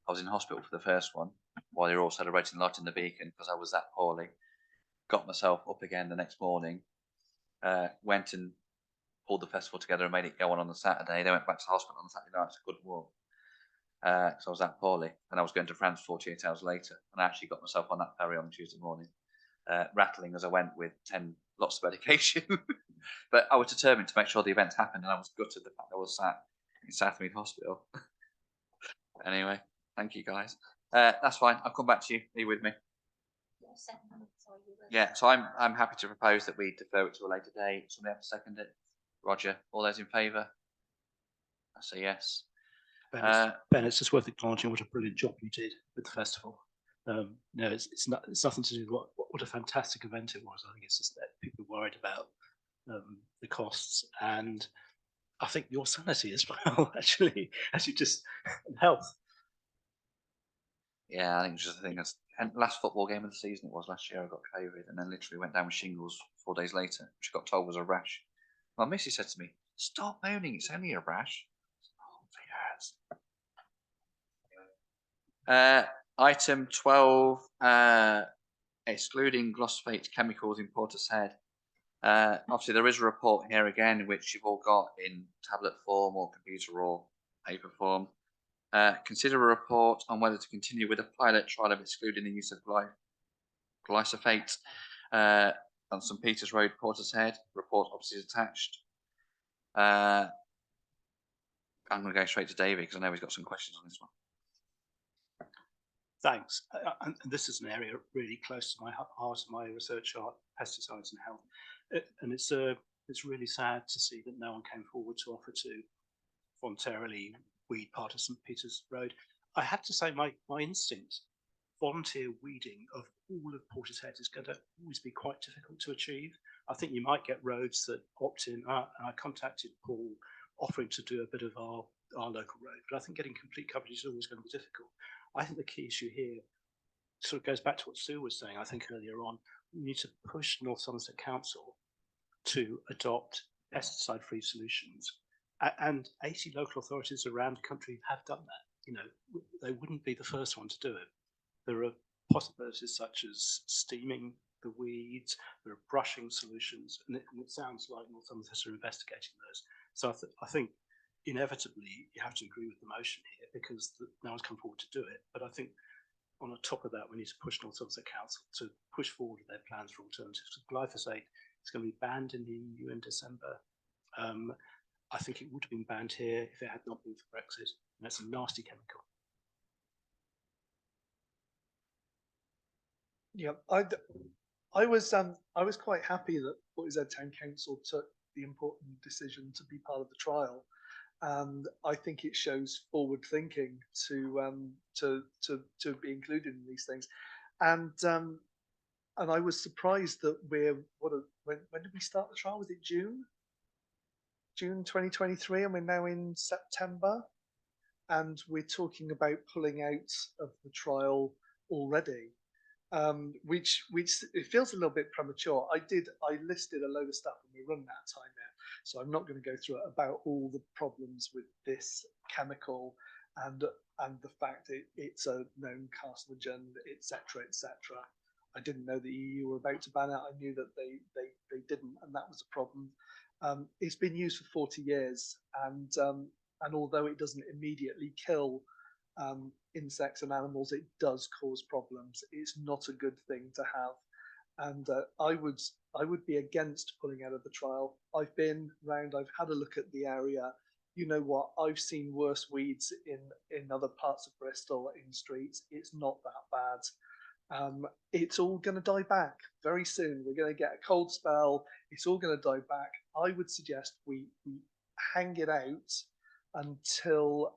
I was in hospital for the first one while they were all celebrating Light in the Beacon, because I was that poorly. Got myself up again the next morning, went and pulled the festival together and made it go on the Saturday. They went back to the hospital on the Saturday night, so I couldn't walk. So I was that poorly, and I was going to France 48 hours later, and I actually got myself on that ferry on Tuesday morning, rattling as I went with lots of medication. But I was determined to make sure the event happened, and I was gutted the fact I was sat in Southmead Hospital. Anyway, thank you guys. That's fine. I'll come back to you. Are you with me? Yeah. So I'm happy to propose that we defer it to a later date. Somebody have to second it. Roger. All those in favour? I say yes. Ben, it's just worth acknowledging what a brilliant job you did with the festival. It's nothing to do with what a fantastic event it was. I think it's just that people are worried about the costs, and I think your sanity as well, actually, as you just health. Yeah, I think it's just the thing. And last football game of the season it was last year. I got COVID and then literally went down with shingles 4 days later, which I got told was a rash. My missus said to me, "Stop moaning, it's only a rash." Oh, yes. Item 12, excluding glyphosate chemicals in Portishead. Obviously, there is a report here again, which you've all got in tablet form or computer or paper form. Consider a report on whether to continue with a pilot trial of excluding the use of glyphosate on St Peters Road, Portishead. Report obviously is attached. I'm going to go straight to David because I know he's got some questions on this one. Thanks. And this is an area really close to my heart. My research are pesticides and health, and it's really sad to see that no one came forward to offer to voluntarily weed part of St Peter's Road. I have to say my instinct, volunteer weeding of all of Portishead is going to always be quite difficult to achieve. I think you might get roads that opt in. I contacted Paul offering to do a bit of our local road, but I think getting complete coverage is always going to be difficult. I think the key issue here sort of goes back to what Sue was saying, I think earlier on. We need to push North Somerset Council to adopt pesticide-free solutions. And 80 local authorities around the country have done that. You know, they wouldn't be the first one to do it. There are possibilities such as steaming the weeds, there are brushing solutions, and it sounds like North Somerset are investigating those. So I think inevitably you have to agree with the motion here because no one's come forward to do it. But I think on top of that, we need to push North Somerset Council to push forward their plans for alternatives. Glyphosate is going to be banned in the EU in December. I think it would have been banned here if it had not been for Brexit. And that's a nasty chemical. Yeah, I was quite happy that Portishead Town Council took the important decision to be part of the trial, and I think it shows forward thinking to be included in these things, and I was surprised that when did we start the trial? Was it June 2023, and we're now in September, and we're talking about pulling out of the trial already. Which it feels a little bit premature. I listed a load of stuff and we're running out of time now, so I'm not going to go through it about all the problems with this chemical and the fact it's a known carcinogen, etc., etc. I didn't know the EU were about to ban it. I knew that they didn't, and that was a problem. It's been used for 40 years, and although it doesn't immediately kill insects and animals, it does cause problems. It's not a good thing to have, and I would be against pulling out of the trial. I've been round, I've had a look at the area. You know what? I've seen worse weeds in other parts of Bristol in streets. It's not that bad. It's all going to die back very soon. We're going to get a cold spell. It's all going to die back. I would suggest we hang it out until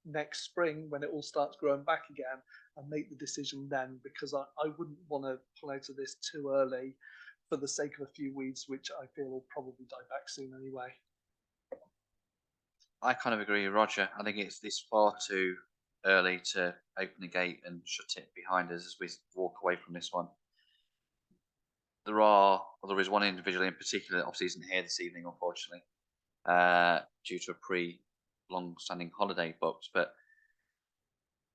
next spring when it all starts growing back again and make the decision then, because I wouldn't want to pull out of this too early for the sake of a few weeds, which I feel will probably die back soon anyway. I kind of agree with Roger. I think it's far too early to open the gate and shut it behind us as we walk away from this one. There is one individual in particular that obviously isn't here this evening, unfortunately, due to a long-standing holiday booked, but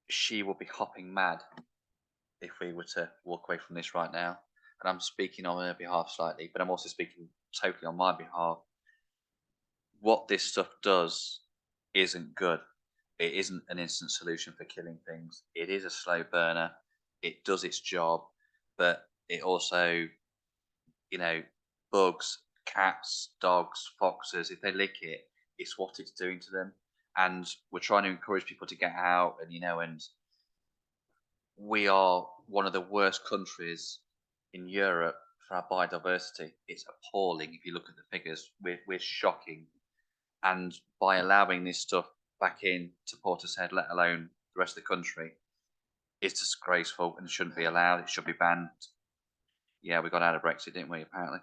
she will be hopping mad if we were to walk away from this right now. And I'm speaking on her behalf slightly, but I'm also speaking totally on my behalf. What this stuff does isn't good. It isn't an instant solution for killing things. It is a slow burner. It does its job, but it also, bugs, cats, dogs, foxes, if they lick it, it's what it's doing to them. And we're trying to encourage people to get out, and we are one of the worst countries in Europe for our biodiversity. It's appalling if you look at the figures. We're shocking. And by allowing this stuff back in to Portishead, let alone the rest of the country, it's disgraceful and shouldn't be allowed. It should be banned. Yeah, we got out of Brexit, didn't we, apparently?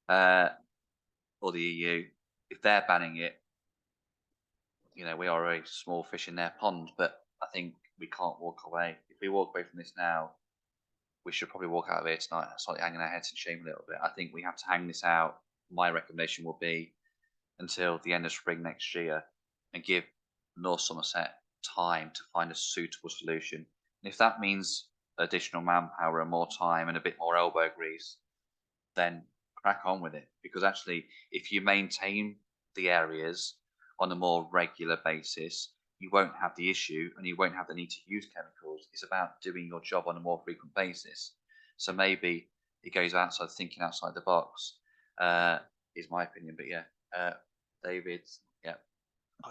Or the EU. If they're banning it, we are a small fish in their pond, but I think we can't walk away. If we walk away from this now, we should probably walk out of here tonight, slightly hanging our heads in shame a little bit. I think we have to hang this out. My recommendation will be until the end of spring next year and give North Somerset time to find a suitable solution. And if that means additional manpower and more time and a bit more elbow grease, then crack on with it. Because actually, if you maintain the areas on a more regular basis, you won't have the issue and you won't have the need to use chemicals. It's about doing your job on a more frequent basis. So maybe it goes outside, thinking outside the box, is my opinion. But yeah, David, yeah.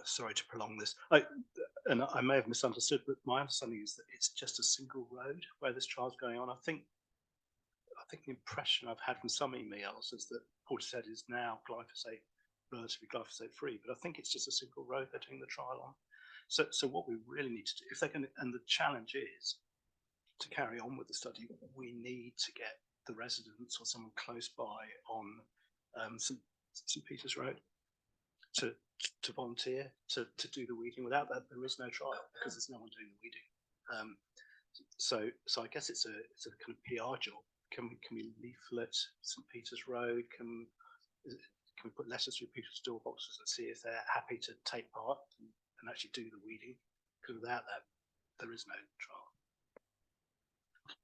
Sorry to prolong this. And I may have misunderstood, but my understanding is that it's just a single road where this trial's going on. I think the impression I've had from some emails is that Portishead is now glyphosate relatively glyphosate free, but I think it's just a single road they're doing the trial on. So what we really need to do, if they're going to, and the challenge is to carry on with the study, we need to get the residents or someone close by on St Peter's Road to volunteer to do the weeding. Without that, there is no trial because there's no one doing the weeding. So I guess it's a kind of PR job. Can we leaflet St Peter's Road? Can we put letters through people's door boxes and see if they're happy to take part and actually do the weeding? Because without that, there is no trial.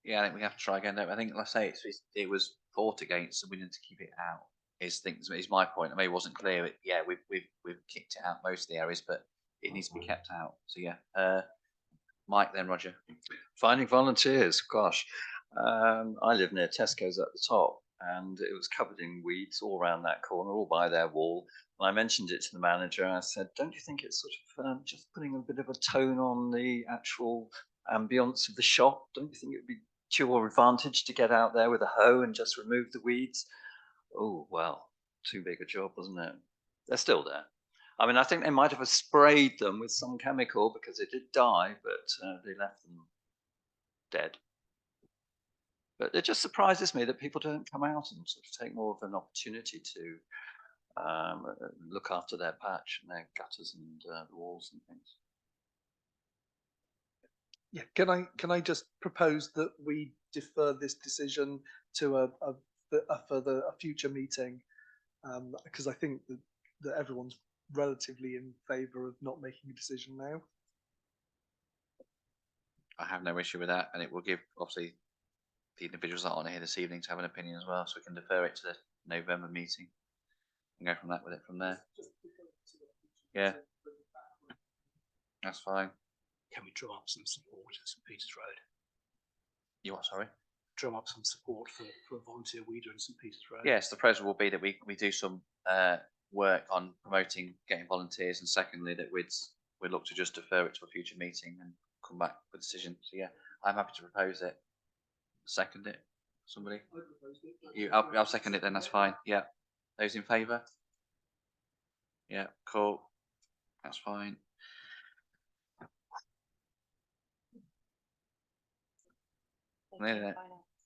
Yeah, I think we have to try again. Don't we? I think, let's say it was fought against, and we need to keep it out. Is my point. I mean, it wasn't clear. We've kicked it out most of the areas, but it needs to be kept out. So yeah, Mike, then Roger. Finding volunteers, gosh. I live near Tesco's at the top, and it was covered in weeds all around that corner, all by their wall. And I mentioned it to the manager. I said, "Don't you think it's sort of just putting a bit of a tone on the actual ambience of the shop? Don't you think it would be to your advantage to get out there with a hoe and just remove the weeds?" Oh, well, too big a job, wasn't it? They're still there. I mean, I think they might have sprayed them with some chemical because they did die, but they left them dead. But it just surprises me that people don't come out and sort of take more of an opportunity to look after their patch and their gutters and the walls and things. Yeah, can I just propose that we defer this decision to a future meeting, because I think that everyone's relatively in favour of not making a decision now. I have no issue with that, and it will give obviously the individuals that aren't here this evening to have an opinion as well, so we can defer it to the November meeting and go from that with it from there. Yeah, that's fine. Can we drum up some support at St Peter's Road? You what? Sorry. Drum up some support for a volunteer weeder in St Peter's Road. Yes, the proposal will be that we do some work on promoting getting volunteers, and secondly that we'd look to just defer it to a future meeting and come back with a decision. So yeah, I'm happy to propose it. Second it. Somebody? I'll second it then. That's fine. Yeah. Those in favour? Yeah. Cool. That's fine.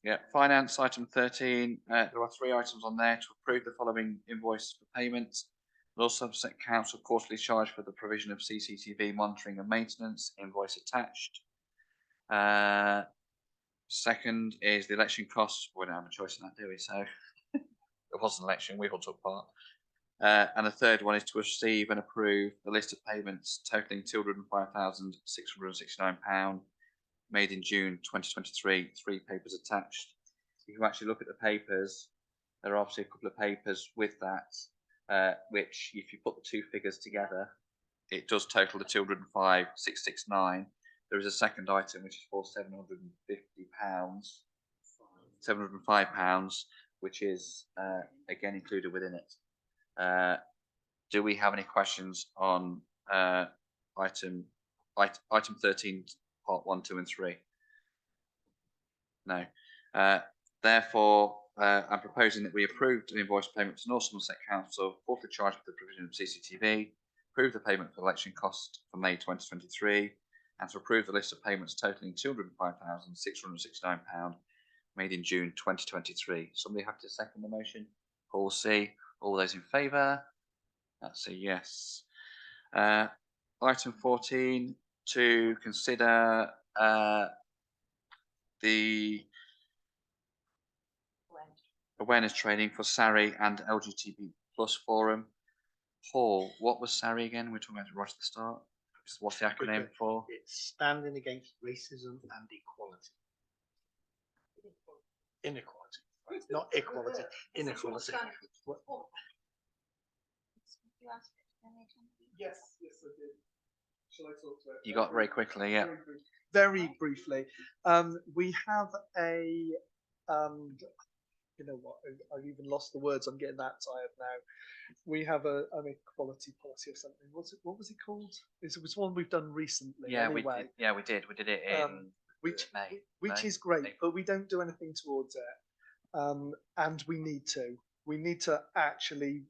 Yeah, finance item 13. There are 3 items on there: to approve the following invoice for payment. Law Somerset Council quarterly charge for the provision of CCTV monitoring and maintenance. Invoice attached. Second is the election costs. We don't have a choice in that, do we? So it was an election. We all took part. And the third one is to receive and approve the list of payments totaling £205,669 made in June 2023. 3 papers attached. If you actually look at the papers, there are obviously a couple of papers with that, which if you put the 2 figures together, it does total the 205,669. There is a second item which is for £705, which is again included within it. Do we have any questions on item 13, part 1, 2, and 3? No. Therefore, I'm proposing that we approve an invoice payment to North Somerset Council, quarterly charge for the provision of CCTV, approve the payment for election cost for May 2023, and to approve the list of payments totaling £205,669 made in June 2023. Somebody have to second the motion? Paul C. All those in favour? That's a yes. Item 14, to consider the awareness training for SARI and LGBT plus forum. Paul, what was SARI again? We're talking about it right at the start. What's the acronym for? It's Standing Against Racism and Equality. Inequality, right? Not equality, inequality. Yes, I did. Shall I talk to it? You got very quickly, yeah. Very briefly. We have a, you know what, I've even lost the words. I'm getting that tired now. We have an equality policy or something. What was it called? It was one we've done recently. Yeah, anyway. we did. We did it in May. Which is great, but we don't do anything towards it. And we need to. We need to actually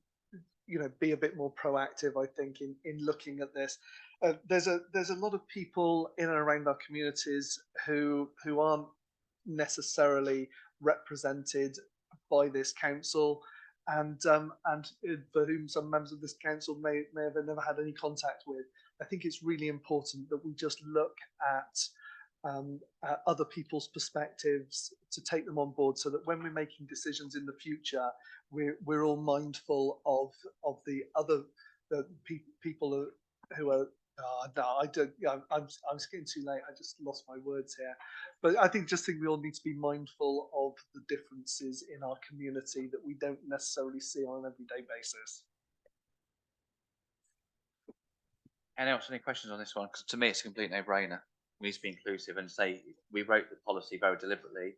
be a bit more proactive, I think, in looking at this. There's a lot of people in and around our communities who aren't necessarily represented by this council, and for whom some members of this council may have never had any contact with. I think it's really important that we just look at other people's perspectives, to take them on board, so that when we're making decisions in the future, we're all mindful of the other people who are. No, I don't. I'm getting too late. I just lost my words here. But I think we all need to be mindful of the differences in our community that we don't necessarily see on an everyday basis. Any questions on this one? Because to me, it's a complete no-brainer. We need to be inclusive and say we wrote the policy very deliberately,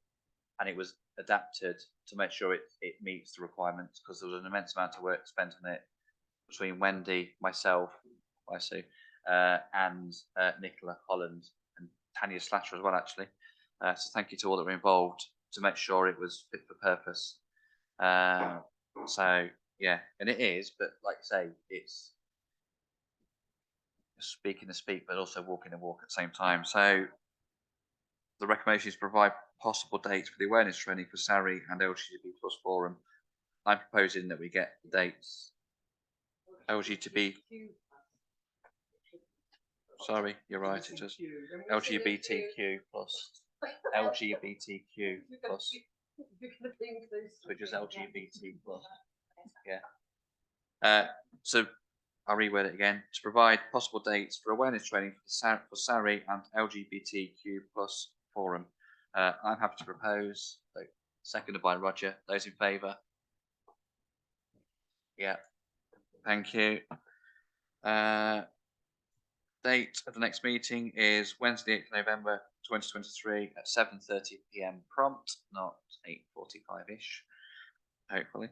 and it was adapted to make sure it meets the requirements, because there was an immense amount of work spent on it between Wendy, myself, and Nicola Holland and Tanya Slasher as well, actually. So thank you to all that were involved to make sure it was fit for purpose. So yeah, and it is, but like I say, it's speaking the speak, but also walking the walk at the same time. So the recommendation is to provide possible dates for the awareness training for SARI and LGBT Plus Forum. I'm proposing that we get the dates. Sorry, you're right. It is LGBTQ plus. LGBTQ plus. Which is LGBT plus. Yeah. So I'll reword it again. To provide possible dates for awareness training for SARI and LGBTQ plus forum. I'm happy to propose. So, seconded by Roger. Those in favour? Yeah. Thank you. Date of the next meeting is Wednesday, 8th November 2023 at 7:30 PM prompt, not 8:45-ish, hopefully.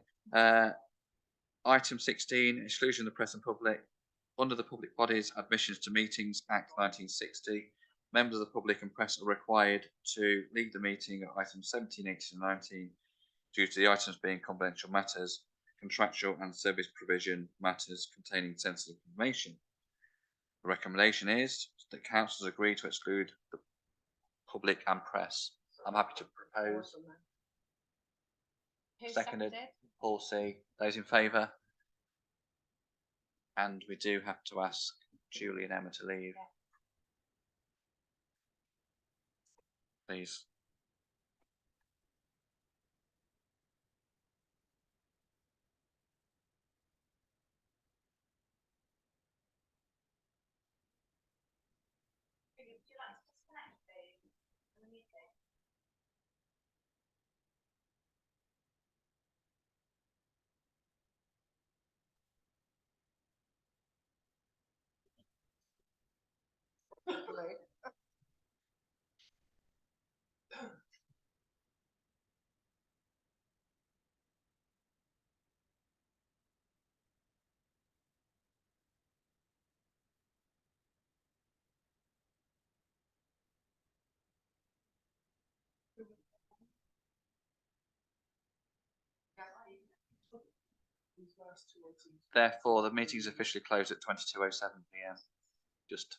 Item 16, exclusion of the press and public. Under the Public Bodies Admissions to Meetings Act 1960, members of the public and press are required to leave the meeting at items 17, 18 and 19 due to the items being confidential matters, contractual and service provision matters containing sensitive information. The recommendation is that councillors agree to exclude the public and press. I'm happy to propose. Seconded. Paul C. Those in favour? And we do have to ask Julie and Emma to leave. Please. Therefore, the meeting is officially closed at 22:07 PM. Just